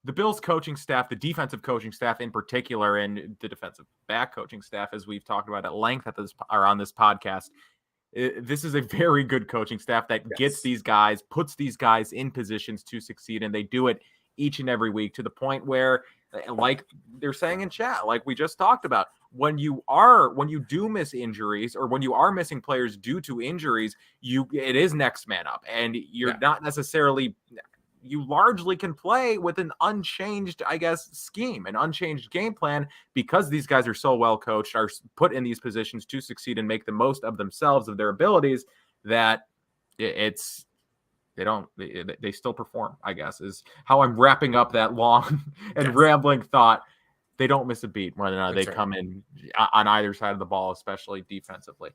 the Bills coaching staff, the defensive coaching staff in particular, and the defensive back coaching staff, as we've talked about at length on this podcast, this is a very good coaching staff that gets these guys, puts these guys in positions to succeed, and they do it each and every week to the point where, like they're saying in chat, like we just talked about, when you do miss injuries or when you are missing players due to injuries, it is next man up, and you're not necessarily, you largely can play with an unchanged, I guess, scheme, an unchanged game plan, because these guys are so well coached, are put in these positions to succeed and make the most of themselves, of their abilities, that they still perform, I guess, is how I'm wrapping up that long and rambling thought. They don't miss a beat more than they come in on either side of the ball, especially defensively.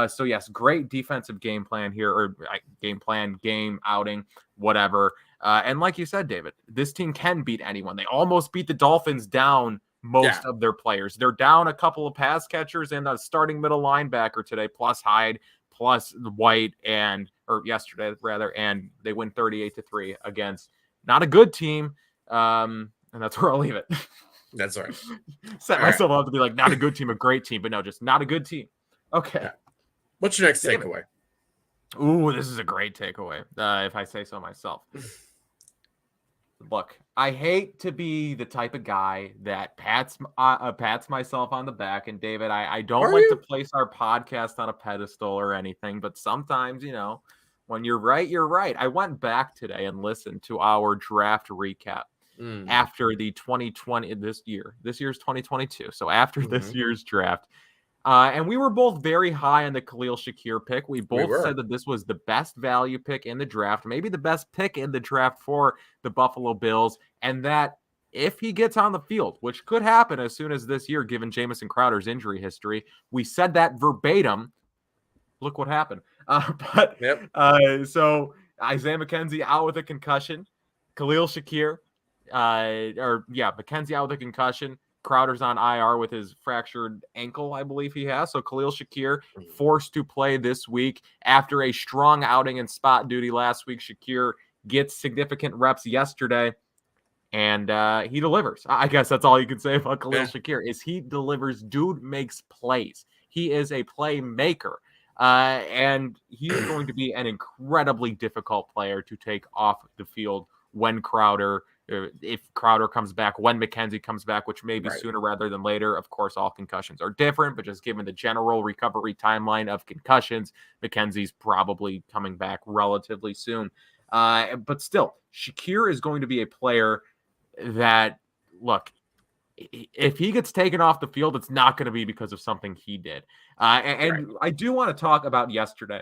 So yes, great defensive game plan here, or game outing, whatever. And like you said, David, this team can beat anyone. They almost beat the Dolphins down most of their players. They're down a couple of pass catchers and a starting middle linebacker today, plus Hyde, plus White, yesterday rather, and they win 38-3 against not a good team. And that's where I'll leave it. That's all right. Set myself up to be like, not a good team, a great team, but no, just not a good team. Okay. Yeah. What's your next takeaway? Ooh, this is a great takeaway, if I say so myself. Look, I hate to be the type of guy that pats myself on the back. And David, I don't like to place our podcast on a pedestal or anything, but sometimes, when you're right, you're right. I went back today and listened to our draft recap. After the 2020, this year's 2022. So after this year's draft, and we were both very high on the Khalil Shakir pick. We both said that this was the best value pick in the draft, maybe the best pick in the draft for the Buffalo Bills, and that if he gets on the field, which could happen as soon as this year, given Jamison Crowder's injury history, we said that verbatim. Look what happened. So Isaiah McKenzie out with a concussion, Khalil Shakir. McKenzie out with a concussion. Crowder's on IR with his fractured ankle, I believe he has. So Khalil Shakir forced to play this week after a strong outing in spot duty last week. Shakir gets significant reps yesterday, and he delivers. I guess that's all you can say about Khalil Shakir is he delivers. Dude makes plays. He is a playmaker. And he's going to be an incredibly difficult player to take off the field when if Crowder comes back, when McKenzie comes back, which may be sooner rather than later. Of course, all concussions are different, but just given the general recovery timeline of concussions, McKenzie's probably coming back relatively soon. But still, Shakir is going to be a player that, look, if he gets taken off the field, it's not going to be because of something he did. And I do want to talk about yesterday.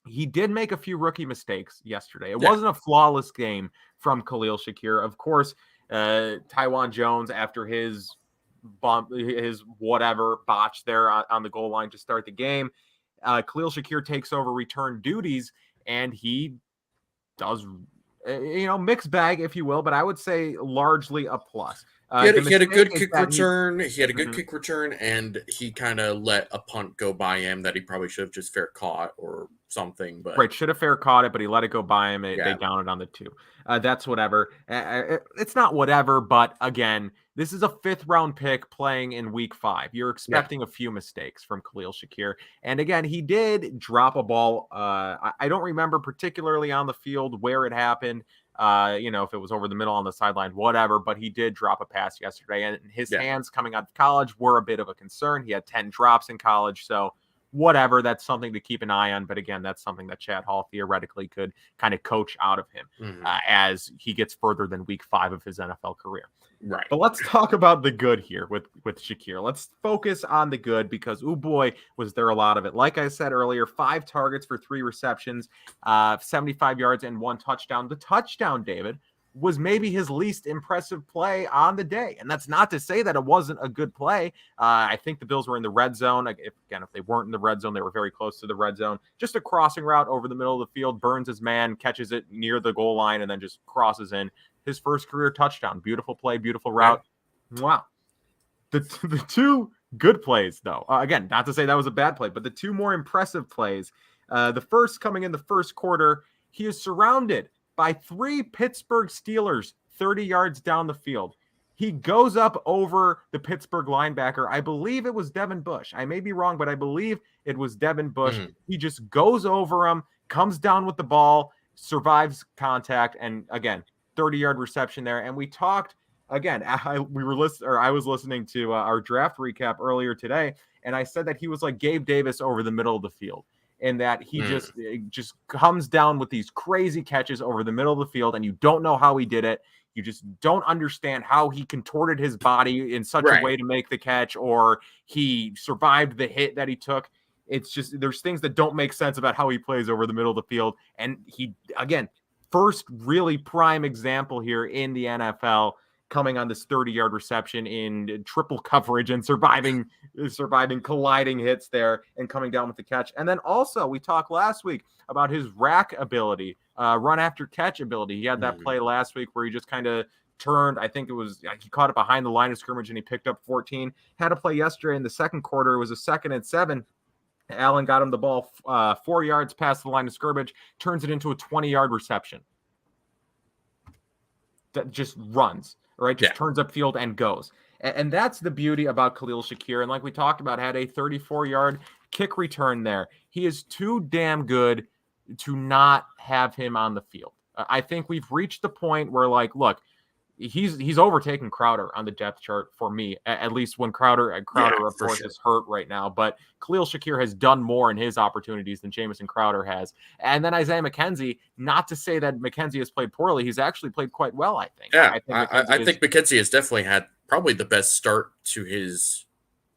He did make a few rookie mistakes yesterday. It wasn't a flawless game from Khalil Shakir. Of course, Tywan Jones, after his whatever botch there on the goal line to start the game, Khalil Shakir takes over return duties, and he does, mixed bag, if you will, but I would say largely a plus. He had a good kick return. He had a good kick return, and he kind of let a punt go by him that he probably should have just fair caught or something. But should have fair caught it, but he let it go by him. They downed it on the 2. That's whatever. It's not whatever, but again, this is a 5th round pick playing in week 5. You're expecting a few mistakes from Khalil Shakir. And again, he did drop a ball. I don't remember particularly on the field where it happened. If it was over the middle on the sideline, whatever, but he did drop a pass yesterday, and his hands coming out of college were a bit of a concern. He had 10 drops in college, so whatever, that's something to keep an eye on. But again, that's something that Chad Hall theoretically could kind of coach out of him as he gets further than week 5 of his NFL career. Right. But let's talk about the good here with Shakir. Let's focus on the good, because, oh boy, was there a lot of it. Like I said earlier, 5 targets for 3 receptions, 75 yards and 1 touchdown. The touchdown, David, was maybe his least impressive play on the day. And that's not to say that it wasn't a good play. I think the Bills were in the red zone. If they weren't in the red zone, they were very close to the red zone. Just a crossing route over the middle of the field, burns his man, catches it near the goal line, and then just crosses in. His first career touchdown. Beautiful play, beautiful route. Wow. The two good plays, though. Again, not to say that was a bad play, but the two more impressive plays. The first coming in the first quarter, he is surrounded by 3 Pittsburgh Steelers 30 yards down the field. He goes up over the Pittsburgh linebacker. I believe it was Devin Bush. I may be wrong, but I believe it was Devin Bush. He just goes over him, comes down with the ball, survives contact, and again, 30-yard reception there. And we talked again. I was listening to our draft recap earlier today, and I said that he was like Gabe Davis over the middle of the field, in that he just comes down with these crazy catches over the middle of the field, and you don't know how he did it. You just don't understand how he contorted his body in such a way to make the catch, or he survived the hit that he took. It's just, there's things that don't make sense about how he plays over the middle of the field. And he, again, first really prime example here in the NFL, coming on this 30-yard reception in triple coverage and surviving colliding hits there and coming down with the catch. And then also we talked last week about his rack ability, run after catch ability. He had that play last week where he just kind of turned. I think it was, he caught it behind the line of scrimmage and he picked up 14. Had a play yesterday in the second quarter. It was a 2nd and 7. Allen got him the ball 4 yards past the line of scrimmage, turns it into a 20-yard reception. That just runs. Right, just turns up field and goes. And that's the beauty about Khalil Shakir. And like we talked about, had a 34-yard kick return there. He is too damn good to not have him on the field. I think we've reached the point where, like, look, he's overtaken Crowder on the depth chart for me, at least when Crowder of course is hurt right now. But Khalil Shakir has done more in his opportunities than Jamison Crowder has. And then Isaiah McKenzie, not to say that McKenzie has played poorly, he's actually played quite well, I think. Yeah, I think McKenzie has definitely had probably the best start to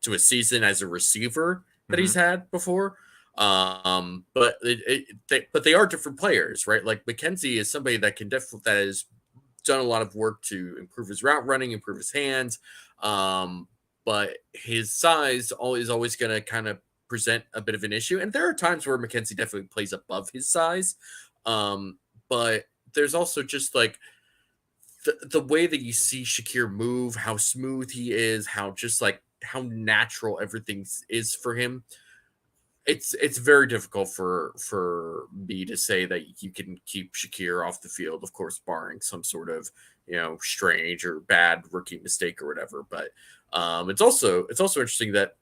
a season as a receiver that he's had before. But they are different players, right? Like McKenzie is somebody that has done a lot of work to improve his route running, improve his hands. But his size is always going to kind of present a bit of an issue. And there are times where McKenzie definitely plays above his size. But there's also just like the way that you see Shakir move, how smooth he is, how natural everything is for him. It's very difficult for me to say that you can keep Shakir off the field, of course, barring some sort of, strange or bad rookie mistake or whatever. But it's also interesting that,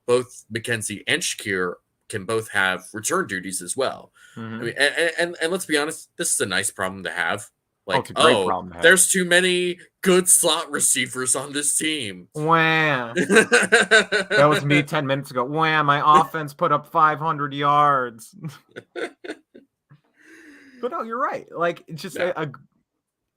both McKenzie and Shakir can both have return duties as well. I mean, and let's be honest, this is a nice problem to have. Like, it's a great problem to have. There's too many good slot receivers on this team. Wham. That was me 10 minutes ago. Wham, my offense put up 500 yards. But no, you're right. Like, it's just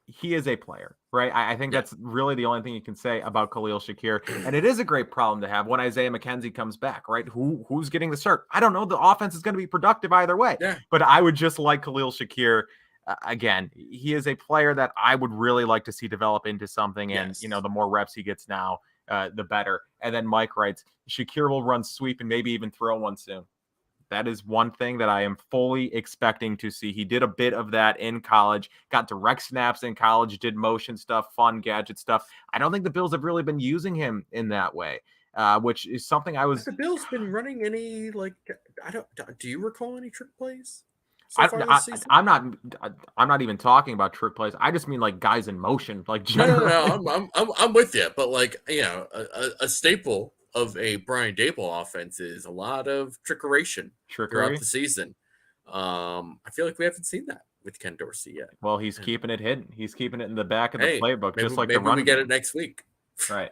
he is a player, right? I think that's really the only thing you can say about Khalil Shakir. And it is a great problem to have when Isaiah McKenzie comes back, right? Who's getting the start? I don't know. The offense is going to be productive either way. Yeah. But I would just like Khalil Shakir. Again, he is a player that I would really like to see develop into something. And, the more reps he gets now, the better. And then Mike writes, Shakir will run sweep and maybe even throw one soon. That is one thing that I am fully expecting to see. He did a bit of that in college, got direct snaps in college, did motion stuff, fun gadget stuff. I don't think the Bills have really been using him in that way, which is something I was. Have the Bills been running any, do you recall any trick plays? I'm not even talking about trick plays. I just mean like guys in motion, like generally. No, I'm with you, but a staple of a Brian Daboll offense is a lot of trickery throughout the season. I feel like we haven't seen that with Ken Dorsey yet. Well, he's keeping it hidden. He's keeping it in the back of the playbook, just like the run. Maybe we get it next week, right?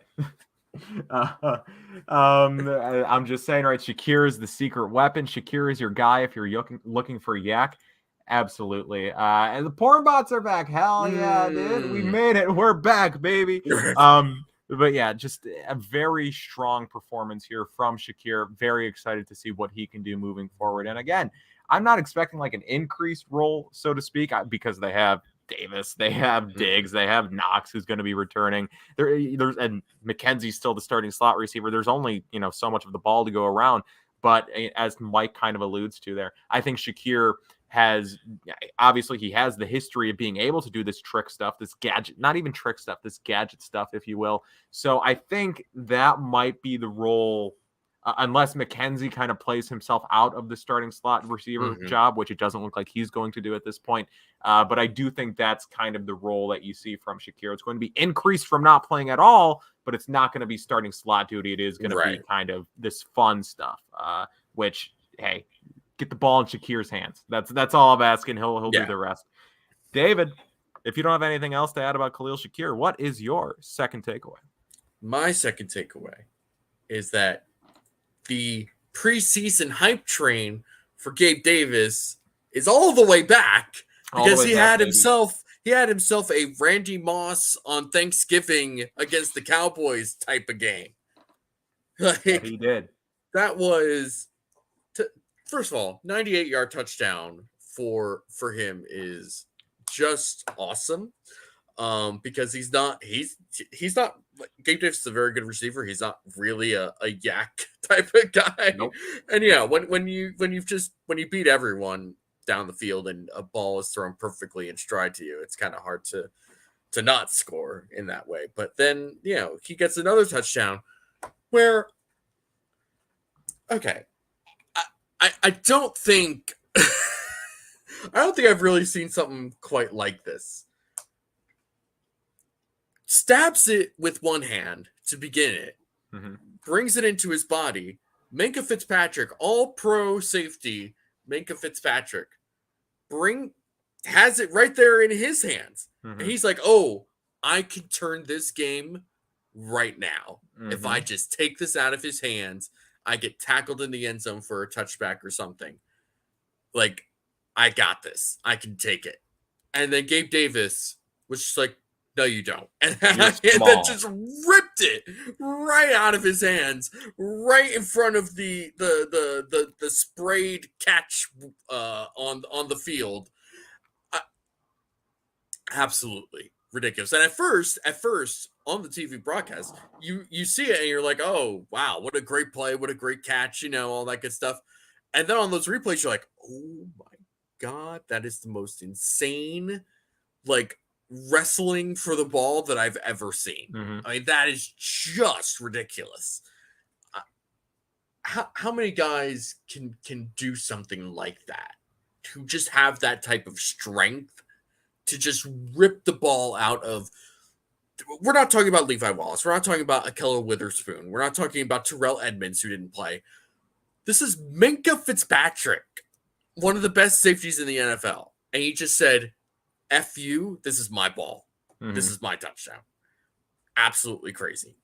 I'm just saying, right? Shakir is the secret weapon. Shakir is your guy if you're looking for a yak. Absolutely. And the porn bots are back. Hell yeah, dude. We made it. We're back, baby. But yeah, just a very strong performance here from Shakir. Very excited to see what he can do moving forward. And again, I'm not expecting like an increased role, so to speak, because they have Davis, they have Diggs, they have Knox, who's going to be returning. And McKenzie's still the starting slot receiver. There's only, so much of the ball to go around. But as Mike kind of alludes to there, I think Shakir obviously he has the history of being able to do this trick stuff, this gadget, not even trick stuff, this gadget stuff, if you will. So I think that might be the role, unless McKenzie kind of plays himself out of the starting slot receiver job, which it doesn't look like he's going to do at this point. But I do think that's kind of the role that you see from Shakir. It's going to be increased from not playing at all, but it's not going to be starting slot duty. It is going to be kind of this fun stuff, which, hey, get the ball in Shakir's hands. That's all I'm asking. He'll do the rest. David, if you don't have anything else to add about Khalil Shakir, what is your second takeaway? My second takeaway is that the preseason hype train for Gabe Davis is all the way back because he had himself a Randy Moss on Thanksgiving against the Cowboys type of game. He did. That was, first of all, 98-yard touchdown for him is just awesome. Because he's not Gabe Davis is a very good receiver. He's not really a yak type of guy. Nope. And yeah, when you beat everyone down the field and a ball is thrown perfectly in stride to you, it's kind of hard to not score in that way. But then, he gets another touchdown where, okay, I don't think I've really seen something quite like this. Stabs it with one hand to begin it, brings it into his body. Minkah Fitzpatrick, all-pro safety, Minkah Fitzpatrick, has it right there in his hands. And he's like, oh, I can turn this game right now. If I just take this out of his hands, I get tackled in the end zone for a touchback or something. Like, I got this. I can take it. And then Gabe Davis was just like, no, you don't. And then just ripped it right out of his hands, right in front of the sprayed catch on the field. Absolutely ridiculous. And at first on the TV broadcast, you see it and you're like, oh wow, what a great play, what a great catch, all that good stuff. And then on those replays, you're like, oh my God, that is the most insane, wrestling for the ball that I've ever seen. I mean, that is just ridiculous. How many guys can do something like that, who just have that type of strength to just rip the ball out of? We're not talking about Levi Wallace. We're not talking about Ahkello Witherspoon. We're not talking about Terrell Edmonds, who didn't play. This is Minkah Fitzpatrick, one of the best safeties in the NFL. And he just said, F you, this is my ball. This is my touchdown. Absolutely crazy.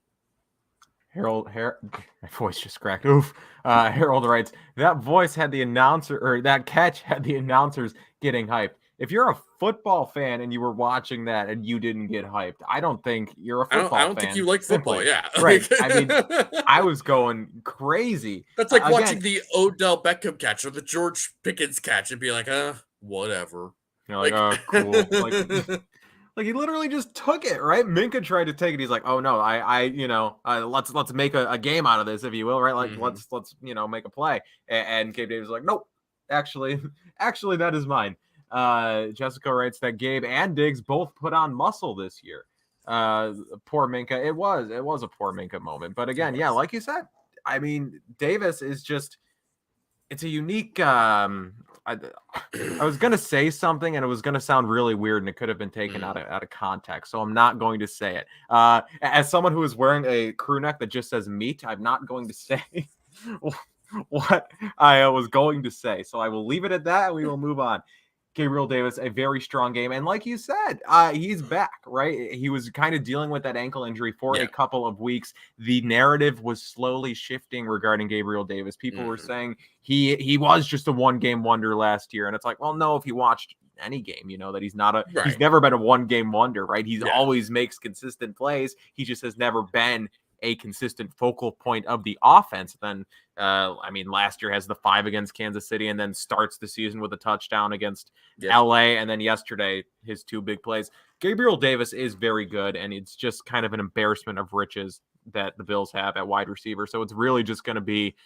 Harold, my voice just cracked. Oof. Harold writes, that voice had the announcer, or that catch had the announcers getting hyped. If you're a football fan and you were watching that and you didn't get hyped, I don't think you're a football fan. I don't think you like football, simply. Yeah. Right. I mean, I was going crazy. That's like watching the Odell Beckham catch or the George Pickens catch and be like, whatever. You're like, oh, cool. Like he literally just took it, right? Minkah tried to take it. He's like, oh no, let's make a game out of this, if you will, right? Like let's make a play. And Gabe Davis was like, nope, actually that is mine. Jessica writes that Gabe and Diggs both put on muscle this year. Poor Minkah. It was a poor Minkah moment. But again, yeah, like you said, I mean, Davis is just, it's a unique, I was going to say something and it was going to sound really weird and it could have been taken out of context. So I'm not going to say it. As someone who is wearing a crew neck that just says meat, I'm not going to say what I was going to say. So I will leave it at that and we will move on. Gabriel Davis, a very strong game. And like you said, he's back, right? He was kind of dealing with that ankle injury for a couple of weeks. The narrative was slowly shifting regarding Gabriel Davis. People were saying he was just a one-game wonder last year. And it's like, well, no, if you watched any game, that he's not he's never been a one-game wonder, right? He's always makes consistent plays. He just has never been a consistent focal point of the offense, then last year has the 5 against Kansas City and then starts the season with a touchdown against LA. And then yesterday, his 2 big plays. Gabriel Davis is very good, and it's just kind of an embarrassment of riches that the Bills have at wide receiver. So it's really just going to be,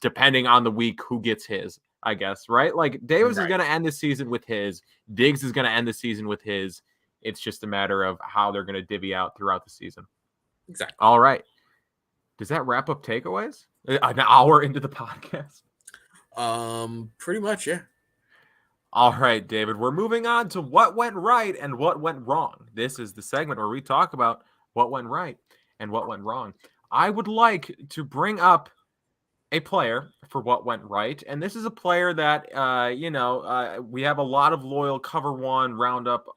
depending on the week, who gets his, I guess, right? Like Davis is going to end the season with his. Diggs is going to end the season with his. It's just a matter of how they're going to divvy out throughout the season. Exactly. All right. Does that wrap up takeaways? An hour into the podcast? Pretty much, yeah. All right, David, we're moving on to what went right and what went wrong. This is the segment where we talk about what went right and what went wrong. I would like to bring up a player for what went right. And this is a player that, we have a lot of loyal Cover One Roundup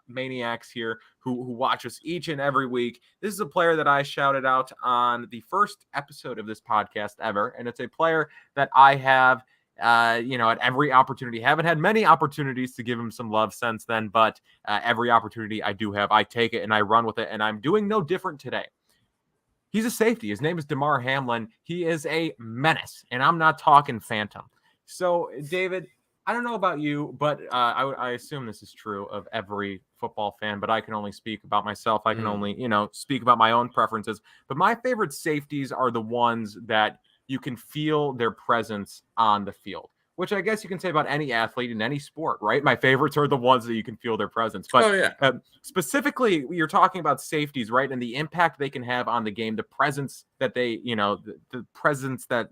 maniacs here who watch us each and every week. This is a player that I shouted out on the first episode of this podcast ever. And it's a player that I have at every opportunity. Haven't had many opportunities to give him some love since then, but every opportunity I do have, I take it and I run with it, and I'm doing no different today. He's a safety. His name is Damar Hamlin. He is a menace, and I'm not talking phantom. So, David, I don't know about you, but I assume this is true of every football fan, but I can only speak about myself. I can only, speak about my own preferences. But my favorite safeties are the ones that you can feel their presence on the field, which I guess you can say about any athlete in any sport, right? My favorites are the ones that you can feel their presence. But specifically, you're talking about safeties, right? And the impact they can have on the game, the presence that they, the presence that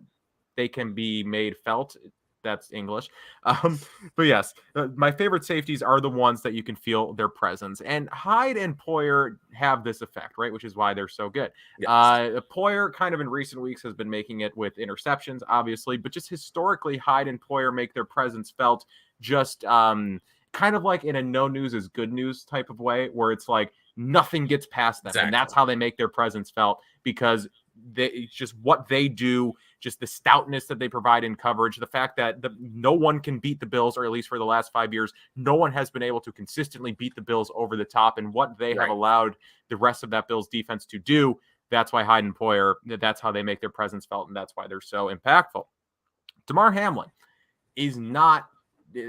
they can be made felt. That's English. But yes, my favorite safeties are the ones that you can feel their presence. And Hyde and Poyer have this effect, right? Which is why they're so good. Yes. Poyer kind of in recent weeks has been making it with interceptions, obviously, but just historically, Hyde and Poyer make their presence felt just kind of like in a no news is good news type of way, where it's like nothing gets past them. Exactly. And that's how they make their presence felt, because they just what they do, just the stoutness that they provide in coverage, the fact that no one can beat the Bills, or at least for the last 5 years, no one has been able to consistently beat the Bills over the top, and what they have allowed the rest of that Bills defense to do. That's why Hyde and Poyer, that's how they make their presence felt, and that's why they're so impactful. Damar Hamlin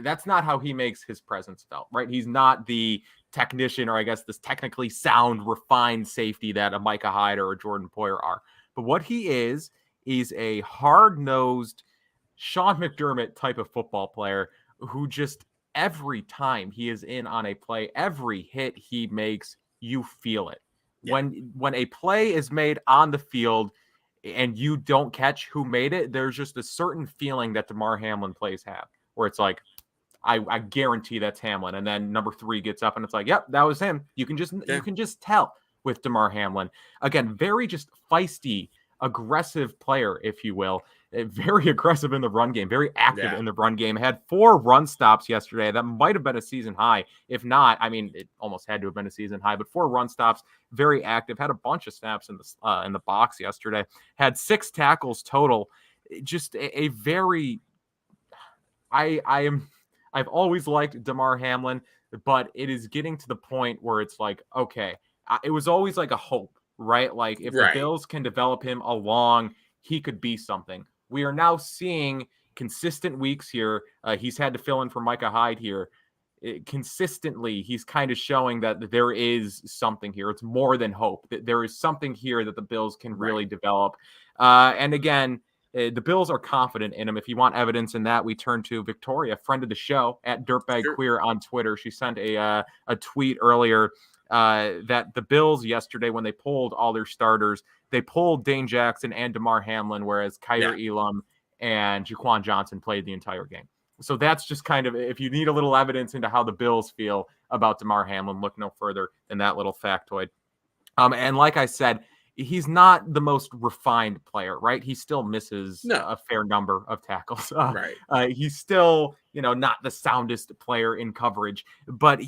that's not how he makes his presence felt, right? He's not the technician, or I guess this technically sound, refined safety that a Micah Hyde or a Jordan Poyer are. But what he is a hard-nosed Sean McDermott type of football player who just every time he is in on a play, every hit he makes, you feel it. Yeah. When a play is made on the field and you don't catch who made it, there's just a certain feeling that Damar Hamlin plays have, where it's like, I guarantee that's Hamlin. And then number 3 gets up and it's like, yep, that was him. You can just tell with Damar Hamlin. Again, very just feisty, aggressive player, if you will. Very aggressive in the run game, very active in the run game. Had 4 run stops yesterday. That might have been a season high. If not, it almost had to have been a season high, but 4 run stops, very active. Had a bunch of snaps in the box yesterday. Had 6 tackles total. Just a very, I've always liked Damar Hamlin, but it is getting to the point where it's like, okay, it was always like a hope, right? Like if the Bills can develop him along, he could be something. We are now seeing consistent weeks here. He's had to fill in for Micah Hyde here. Consistently, he's kind of showing that there is something here. It's more than hope. That there is something here that the Bills can really develop. And again, the Bills are confident in him. If you want evidence in that, we turn to Victoria, friend of the show, at DirtbagQueer on Twitter. She sent a tweet earlier that the Bills yesterday, when they pulled all their starters, they pulled Dane Jackson and Damar Hamlin, whereas Kyer Elam and Jaquan Johnson played the entire game. So that's just kind of, if you need a little evidence into how the Bills feel about Damar Hamlin, look no further than that little factoid. And like I said, he's not the most refined player, right? He still misses a fair number of tackles. He's still, not the soundest player in coverage, but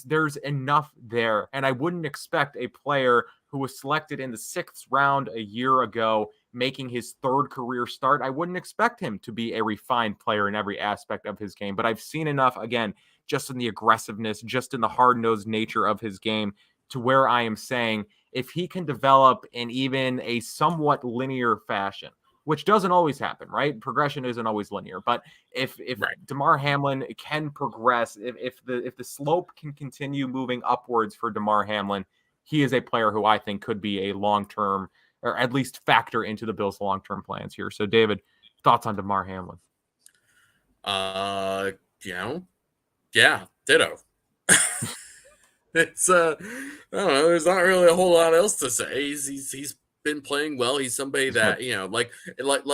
there's enough there. And I wouldn't expect a player who was selected in the 6th round a year ago, making his 3rd career start, I wouldn't expect him to be a refined player in every aspect of his game. But I've seen enough, again, just in the aggressiveness, just in the hard-nosed nature of his game, to where I am saying if he can develop in even a somewhat linear fashion, which doesn't always happen, right? Progression isn't always linear, but if Right. Damar Hamlin can progress, if the slope can continue moving upwards for Damar Hamlin, he is a player who I think could be a long-term, or at least factor into the Bills' long-term plans here. So, David, thoughts on Damar Hamlin? Yeah, ditto. It's I don't know. There's not really a whole lot else to say. He's been playing well. He's somebody that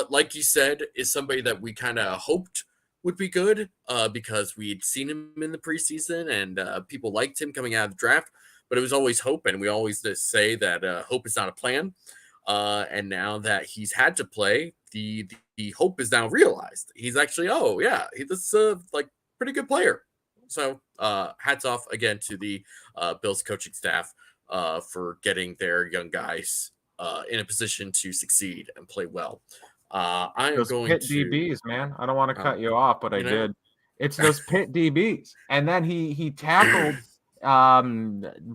like you said, is somebody that we kind of hoped would be good because we had seen him in the preseason and people liked him coming out of the draft. But it was always hope, and we always just say that hope is not a plan. And now that he's had to play, the hope is now realized. He's actually, this is like pretty good player. So hats off again to the Bills coaching staff for getting their young guys in a position to succeed and play well. I am going Pit to DBs, man. I don't want to cut you off, but I did. It's those Pit DBs, and then he tackled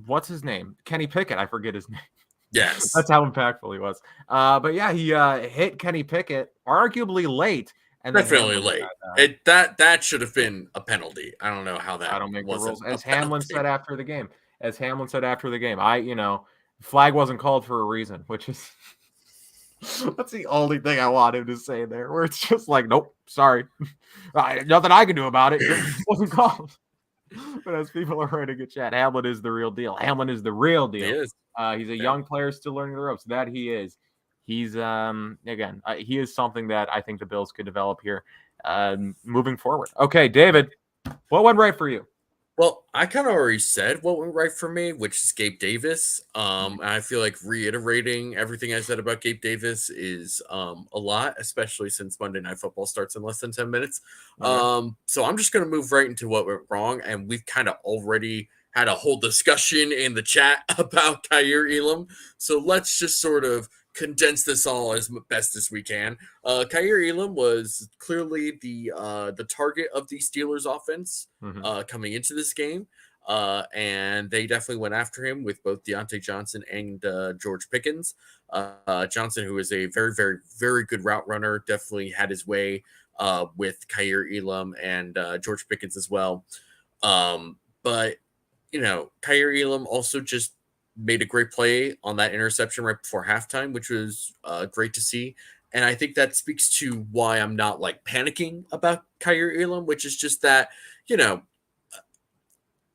what's his name? Kenny Pickett. I forget his name. Yes, that's how impactful he was. But yeah, he hit Kenny Pickett arguably late. And definitely late. That should have been a penalty. I don't know how that. I don't make the rules. As Hamlin said after the game, flag wasn't called for a reason, which is that's the only thing I want him to say there. Where it's just like, nope, sorry, nothing I can do about it. It wasn't called. But as people are writing a chat, Hamlin is the real deal. He is. He's a young player still learning the ropes. That he is. He's he is something that I think the Bills could develop here moving forward. Okay, David, what went right for you? Well, I kind of already said what went right for me, which is Gabe Davis. And I feel like reiterating everything I said about Gabe Davis is a lot, especially since Monday Night Football starts in less than 10 minutes. Okay. So I'm just going to move right into what went wrong. And we've kind of already had a whole discussion in the chat about Shakir Elam. So let's just sort of condense this all as best as we can. Shakir Elam was clearly the target of the Steelers offense coming into this game. And they definitely went after him with both Deontay Johnson and George Pickens. Johnson, who is a very, very, very good route runner, definitely had his way with Shakir Elam and George Pickens as well. But, Shakir Elam also just made a great play on that interception right before halftime, which was great to see. And I think that speaks to why I'm not like panicking about Shakir Elam, which is just that,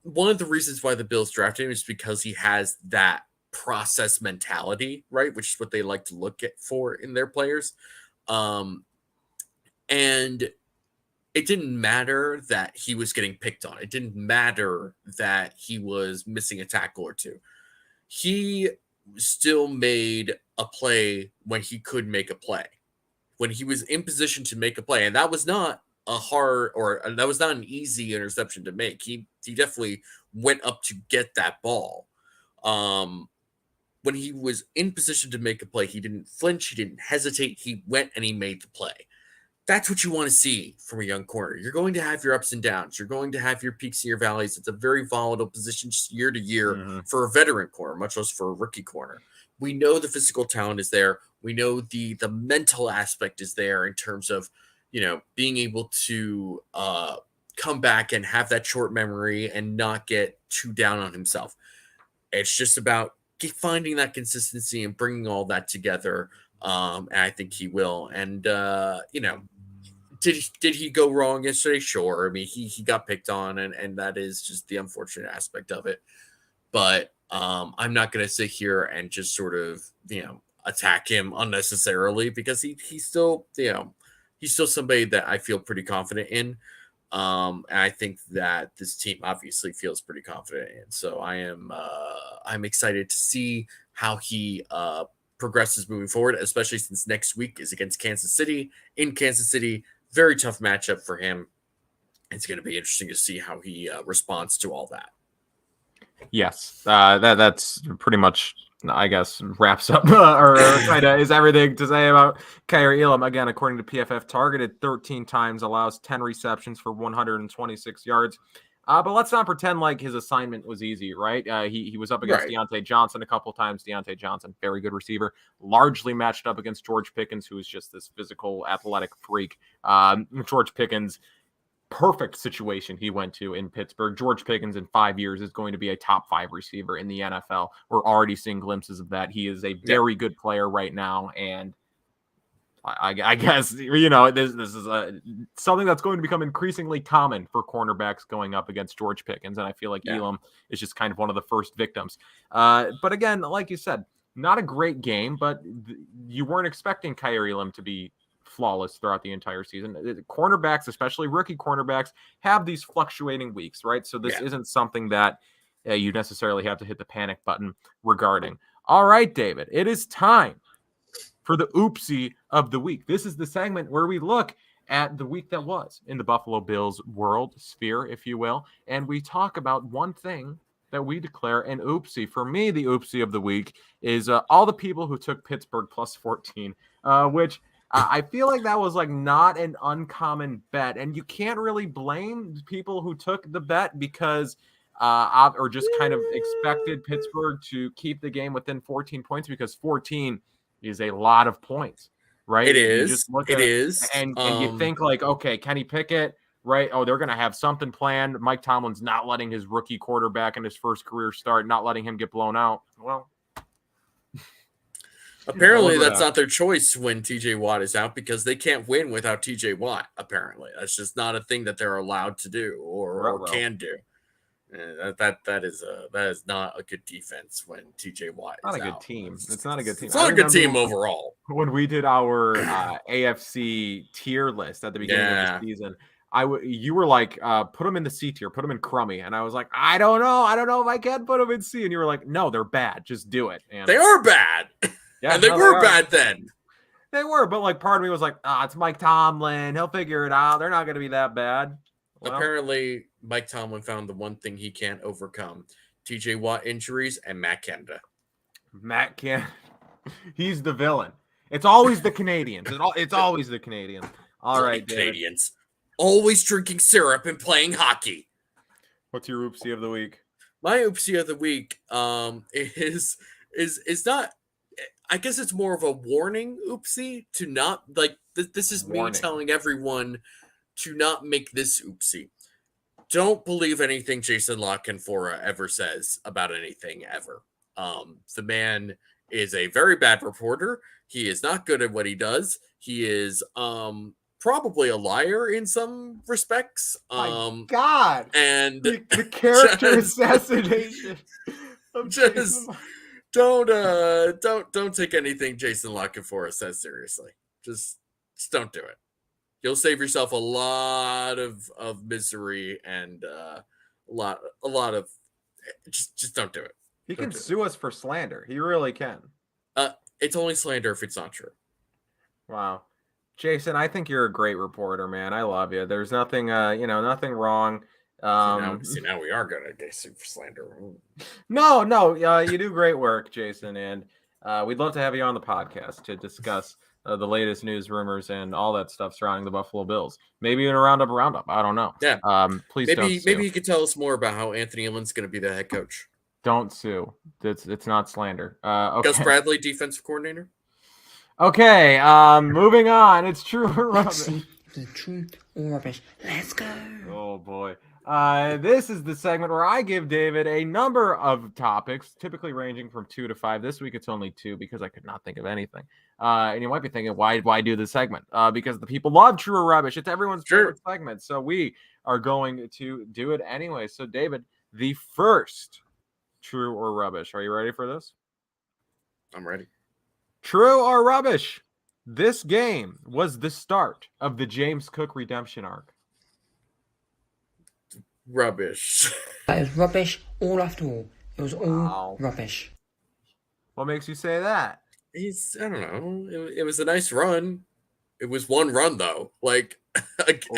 one of the reasons why the Bills drafted him is because he has that process mentality, right? Which is what they like to look for in their players. And it didn't matter that he was getting picked on. It didn't matter that he was missing a tackle or two. He still made a play when he could make a play, when he was in position to make a play. And that was not that was not an easy interception to make. He definitely went up to get that ball. When he was in position to make a play, he didn't flinch. He didn't hesitate. He went and he made the play. That's what you want to see from a young corner. You're going to have your ups and downs. You're going to have your peaks and your valleys. It's a very volatile position year to year for a veteran corner, much less for a rookie corner. We know the physical talent is there. We know the mental aspect is there in terms of, being able to come back and have that short memory and not get too down on himself. It's just about finding that consistency and bringing all that together. And I think he will. And, did he go wrong yesterday? Sure. I mean, he got picked on, and that is just the unfortunate aspect of it. But I'm not going to sit here and just sort of, attack him unnecessarily because he's still, he's still somebody that I feel pretty confident in. And I think that this team obviously feels pretty confident in. So I'm excited to see how he progresses moving forward, especially since next week is against Kansas City in Kansas City. Very tough matchup for him. It's going to be interesting to see how he responds to all that. Yes, that's pretty much, I guess, wraps up or kind of is everything to say about Shakir Elam. Again, according to PFF, targeted 13 times, allows 10 receptions for 126 yards. But let's not pretend like his assignment was easy, right? He was up against Right. Deontay Johnson a couple times. Deontay Johnson, very good receiver, largely matched up against George Pickens, who is just this physical, athletic freak. George Pickens, perfect situation he went to in Pittsburgh. George Pickens in 5 years is going to be a top 5 receiver in the NFL. We're already seeing glimpses of that. He is a very good player right now, and I guess, this is something that's going to become increasingly common for cornerbacks going up against George Pickens. And I feel like Elam is just kind of one of the first victims. But again, like you said, not a great game, but you weren't expecting Kyer Elam to be flawless throughout the entire season. Cornerbacks, especially rookie cornerbacks, have these fluctuating weeks, right? So this isn't something that you necessarily have to hit the panic button regarding. All right, David, it is time for the Oopsie of the week. This is the segment where we look at the week that was in the Buffalo Bills world sphere, if you will, and we talk about one thing that we declare an oopsie. For me, the oopsie of the week is all the people who took Pittsburgh plus 14, which I feel like that was like not an uncommon bet, and you can't really blame people who took the bet because or just kind of expected Pittsburgh to keep the game within 14 points, because 14 is a lot of points, right? It You is. just look It at is. and you think like, okay, Kenny Pickett, right? Oh, they're going to have something planned. Mike Tomlin's not letting his rookie quarterback in his first career start, not letting him get blown out. Well, apparently that's not their choice when TJ Watt is out, because they can't win without TJ Watt. Apparently, that's just not a thing that they're allowed to do or can do. That is not a good defense when TJ Watt is not a good out. team. It's not a good team. It's not a good team overall. When we did our AFC tier list at the beginning of the season, you were like, put them in the C tier, put them in crummy, and I was like, I don't know if I can put them in C, and you were like, no, they're bad, just do it. And they are bad, and they were bad then. They were, but like part of me was like, it's Mike Tomlin, he'll figure it out. They're not going to be that bad. Well, apparently, Mike Tomlin found the one thing he can't overcome: TJ Watt injuries and Matt Canada. Matt Canada, he's the villain. It's always the Canadians. It's always the Canadians. All right, Canadians. Always drinking syrup and playing hockey. What's your oopsie of the week? My oopsie of the week is not, I guess it's more of a warning oopsie to not, like, this is me telling everyone to not make this oopsie. Don't believe anything Jason La Canfora ever says about anything ever. The man is a very bad reporter. He is not good at what he does. He is probably a liar in some respects. My God, and the character assassination. Just don't take anything Jason La Canfora says seriously. Just don't do it. You'll save yourself a lot of misery and a lot of just don't do it. He can sue us for slander. He really can. It's only slander if it's not true. Wow. Jason, I think you're a great reporter, man. I love you. There's nothing nothing wrong. Now we are gonna get sued for slander. No, you do great work, Jason, and we'd love to have you on the podcast to discuss the latest news, rumors, and all that stuff surrounding the Buffalo Bills. Maybe in a roundup. I don't know. Yeah. Please maybe you could tell us more about how Anthony Lynn's going to be the head coach. Don't sue. It's not slander. Okay. Gus Bradley, defensive coordinator. Okay. Moving on. It's true or rubbish. The true or rubbish. Let's go. Oh boy. This is the segment where I give David a number of topics, typically ranging from 2 to 5. This week it's only 2 because I could not think of anything. And you might be thinking, why do the segment? Because the people love true or rubbish. It's everyone's favorite segment. So we are going to do it anyway. So David, the first true or rubbish. Are you ready for this? I'm ready. True or rubbish? This game was the start of the James Cook redemption arc. Rubbish. That is rubbish all after all. It was all rubbish. What makes you say that? I don't know. It was a nice run. It was one run, though. Like,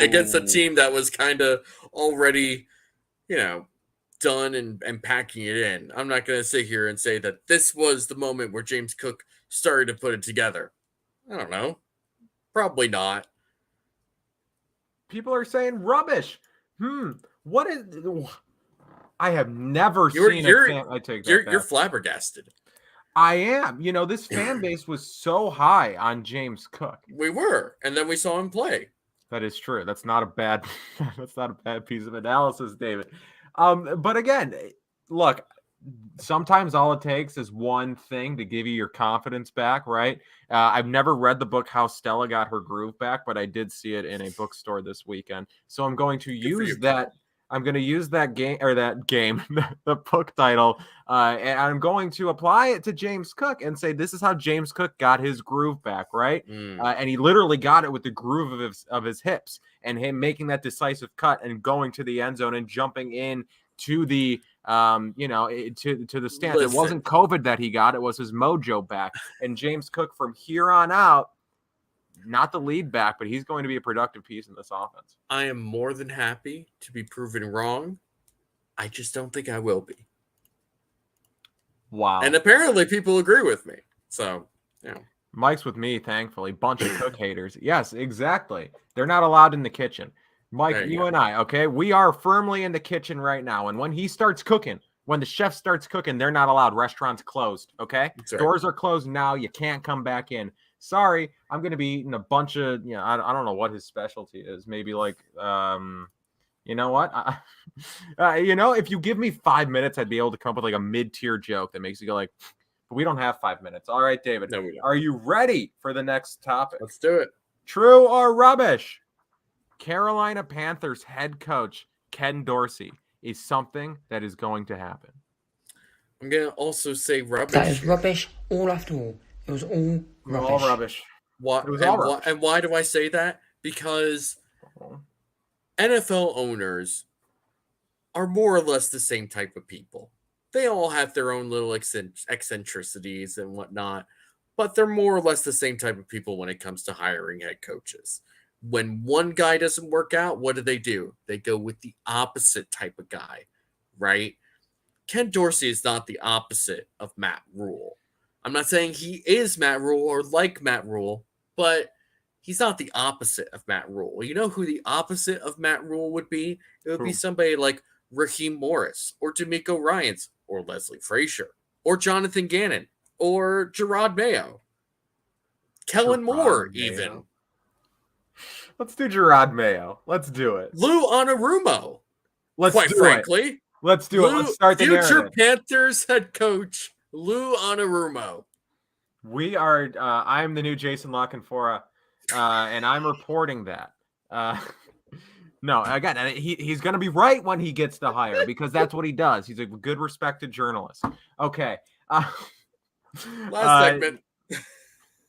against a team that was kind of already, done and packing it in. I'm not going to sit here and say that this was the moment where James Cook started to put it together. I don't know. Probably not. People are saying rubbish. What is? I have never seen a fan. I take that you're back. flabbergasted. I am. This fan base was so high on James Cook. We were, and then we saw him play. That is true. That's not a bad piece of analysis, David. But again, look, sometimes all it takes is one thing to give you your confidence back, right? I've never read the book How Stella Got Her Groove Back, but I did see it in a bookstore this weekend. So I'm going to use that. I'm going to use that game, the book title, and I'm going to apply it to James Cook and say, this is how James Cook got his groove back, right? And he literally got it with the groove of his hips and him making that decisive cut and going to the end zone and jumping in to the, to the stands. It wasn't COVID that he got. It was his mojo back. And James Cook from here on out, not the lead back, but he's going to be a productive piece in this offense. I am more than happy to be proven wrong. I just don't think I will be. Wow. And apparently people agree with me. So, Mike's with me, thankfully. Bunch of Cook haters. Yes, exactly. They're not allowed in the kitchen. Mike, you and I, okay? We are firmly in the kitchen right now. And when he starts cooking, when the chef starts cooking, they're not allowed. Restaurants closed, okay? Right. Doors are closed now. You can't come back in. Sorry, I'm going to be eating a bunch of, I don't know what his specialty is. Maybe like, you know what? If you give me 5 minutes, I'd be able to come up with like a mid-tier joke that makes you go like, but we don't have 5 minutes. All right, David. No, we don't. Are you ready for the next topic? Let's do it. True or rubbish? Carolina Panthers head coach Ken Dorsey is something that is going to happen. I'm going to also say rubbish. That is rubbish all after all. It was all rubbish. All rubbish. And why do I say that? Because NFL owners are more or less the same type of people. They all have their own little eccentricities and whatnot, but they're more or less the same type of people when it comes to hiring head coaches. When one guy doesn't work out, what do? They go with the opposite type of guy, right? Ken Dorsey is not the opposite of Matt Rule. I'm not saying he is Matt Rule or like Matt Rule, but he's not the opposite of Matt Rule. You know who the opposite of Matt Rule would be? It would be somebody like Raheem Morris or D'Amico Ryans or Leslie Frazier or Jonathan Gannon or Gerard Mayo. Kellen Moore, even. Let's do Gerard Mayo. Let's do it. Lou Anarumo. Let's do it. Let's start the future narrative. Panthers head coach Lou Anarumo. We are. I'm the new Jason LaCanfora, and I'm reporting that. No, again, he's going to be right when he gets the hire because that's what he does. He's a good, respected journalist. Okay. Last segment.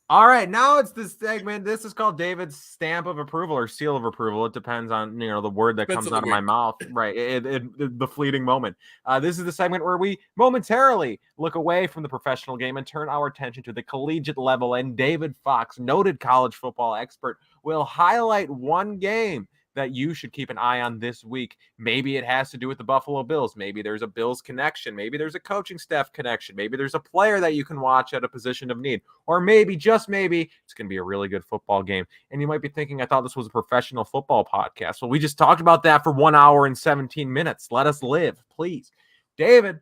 All right, now it's this segment. This is called David's stamp of approval or seal of approval. It depends on the word that comes out of my mouth, right? The fleeting moment. This is the segment where we momentarily look away from the professional game and turn our attention to the collegiate level. And David Fox, noted college football expert, will highlight one game that you should keep an eye on this week. Maybe it has to do with the Buffalo Bills. Maybe there's a Bills connection. Maybe there's a coaching staff connection. Maybe there's a player that you can watch at a position of need. Or maybe, just maybe, it's going to be a really good football game. And you might be thinking, I thought this was a professional football podcast. Well, we just talked about that for 1 hour and 17 minutes. Let us live, please. David,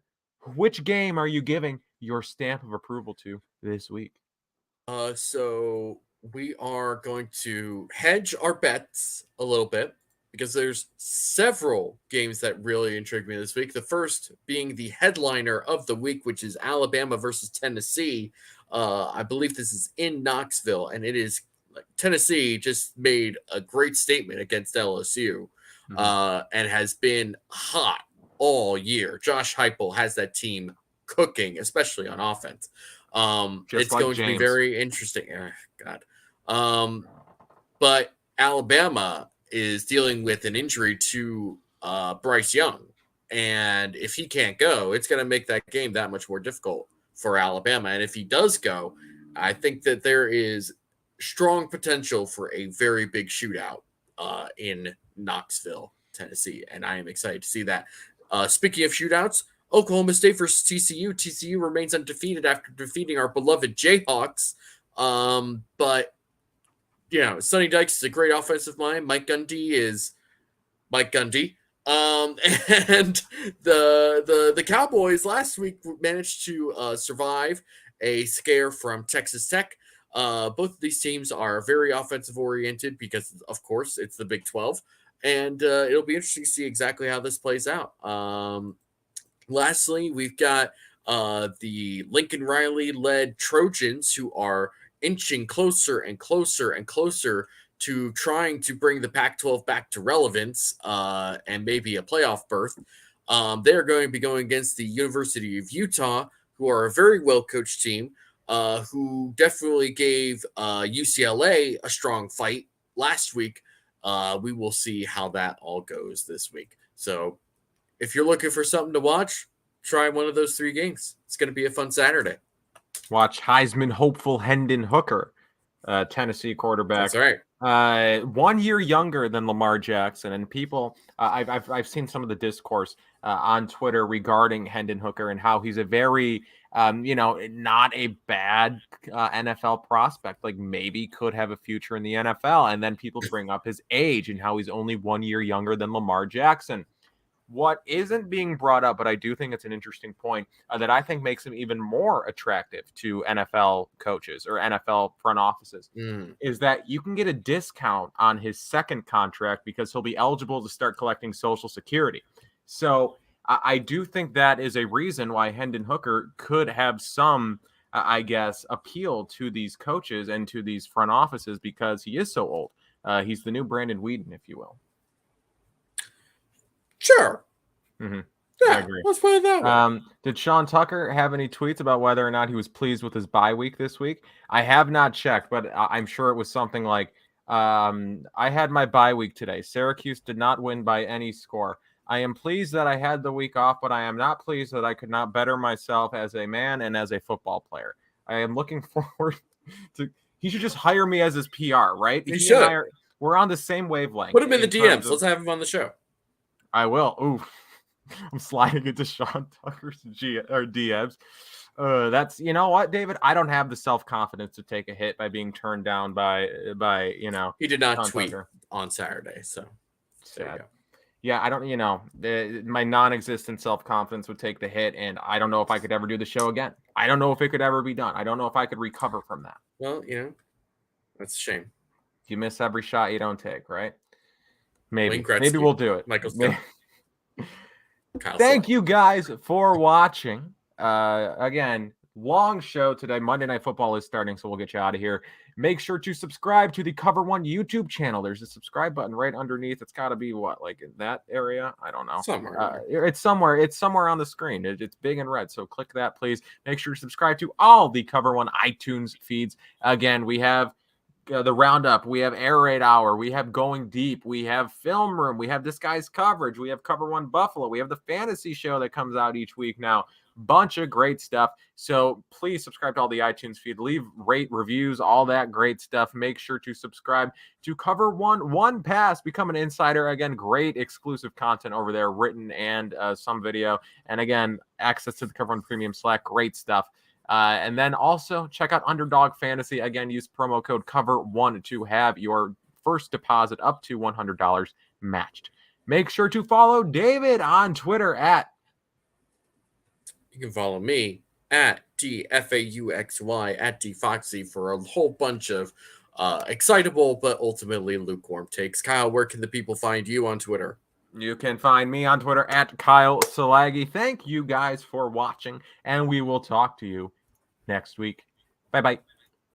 which game are you giving your stamp of approval to this week? So we are going to hedge our bets a little bit because there's several games that really intrigued me this week. The first being the headliner of the week, which is Alabama versus Tennessee. I believe this is in Knoxville, and it is Tennessee just made a great statement against LSU and has been hot all year. Josh Heupel has that team cooking, especially on offense. It's like going to be very interesting. God. But Alabama is dealing with an injury to Bryce Young. And if he can't go, it's going to make that game that much more difficult for Alabama. And if he does go, I think that there is strong potential for a very big shootout in Knoxville, Tennessee. And I am excited to see that. Speaking of shootouts, Oklahoma State versus TCU. TCU remains undefeated after defeating our beloved Jayhawks. But Sonny Dykes is a great offensive mind. Mike Gundy is Mike Gundy. And the Cowboys last week managed to survive a scare from Texas Tech. Both of these teams are very offensive oriented because, of course, it's the Big 12, and it'll be interesting to see exactly how this plays out. Lastly, we've got the Lincoln Riley led Trojans, who are inching closer and closer and closer to trying to bring the Pac-12 back to relevance and maybe a playoff berth. They're going to be going against the University of Utah, who are a very well-coached team, who definitely gave UCLA a strong fight last week. We will see how that all goes this week. So if you're looking for something to watch, try one of those 3 games. It's going to be a fun Saturday. Watch Heisman hopeful Hendon Hooker, Tennessee quarterback. That's right. 1 year younger than Lamar Jackson, and people, I've seen some of the discourse on Twitter regarding Hendon Hooker and how he's a very, not a bad NFL prospect, like maybe could have a future in the NFL. And then people bring up his age and how he's only 1 year younger than Lamar Jackson. What isn't being brought up, but I do think it's an interesting point that I think makes him even more attractive to NFL coaches or NFL front offices is that you can get a discount on his second contract because he'll be eligible to start collecting Social Security. So I do think that is a reason why Hendon Hooker could have some, appeal to these coaches and to these front offices because he is so old. He's the new Brandon Whedon, if you will. Sure. Mm-hmm. Yeah, I agree. let's put it that way. Did Sean Tucker have any tweets about whether or not he was pleased with his bye week this week? I have not checked, but I'm sure it was something like, I had my bye week today. Syracuse did not win by any score. I am pleased that I had the week off, but I am not pleased that I could not better myself as a man and as a football player. I am looking forward to – he should just hire me as his PR, right? He should. We're on the same wavelength. Put him in the DMs. Let's have him on the show. I will. Ooh, I'm sliding into Sean Tucker's DMs. That's, you know what, David? I don't have the self-confidence to take a hit by being turned down by He did not Sean tweet Tucker. On Saturday, so there you go. Yeah, I don't, my non-existent self-confidence would take the hit, and I don't know if I could ever do the show again. I don't know if it could ever be done. I don't know if I could recover from that. Well, that's a shame. You miss every shot you don't take, right? Maybe Gretzky, we'll do it. Michael Thank you guys for watching. Again, long show today. Monday Night Football is starting, so we'll get you out of here. Make sure to subscribe to the Cover One YouTube channel. There's a subscribe button right underneath. It's got to be like in that area? I don't know. Somewhere. It's somewhere. It's somewhere on the screen. It's big and red, so click that, please. Make sure to subscribe to all the Cover One iTunes feeds. Again, we have the Roundup, we have Air Raid Hour, we have Going Deep, we have Film Room, we have This Guy's Coverage, we have Cover One Buffalo, we have the fantasy show that comes out each week now. Bunch of great stuff. So please subscribe to all the iTunes feed, leave rate reviews, all that great stuff. Make sure to subscribe to Cover One Pass, become an insider. Again, great exclusive content over there, written and some video. And again, access to the Cover One Premium Slack, great stuff. And then also check out Underdog Fantasy. Again, use promo code COVER1 to have your first deposit up to $100 matched. Make sure to follow David on Twitter at. You can follow me at DFAUXY at DFoxy for a whole bunch of excitable but ultimately lukewarm takes. Kyle, where can the people find you on Twitter? You can find me on Twitter at Kyle Silagyi. Thank you guys for watching, and we will talk to you next week. Bye-bye.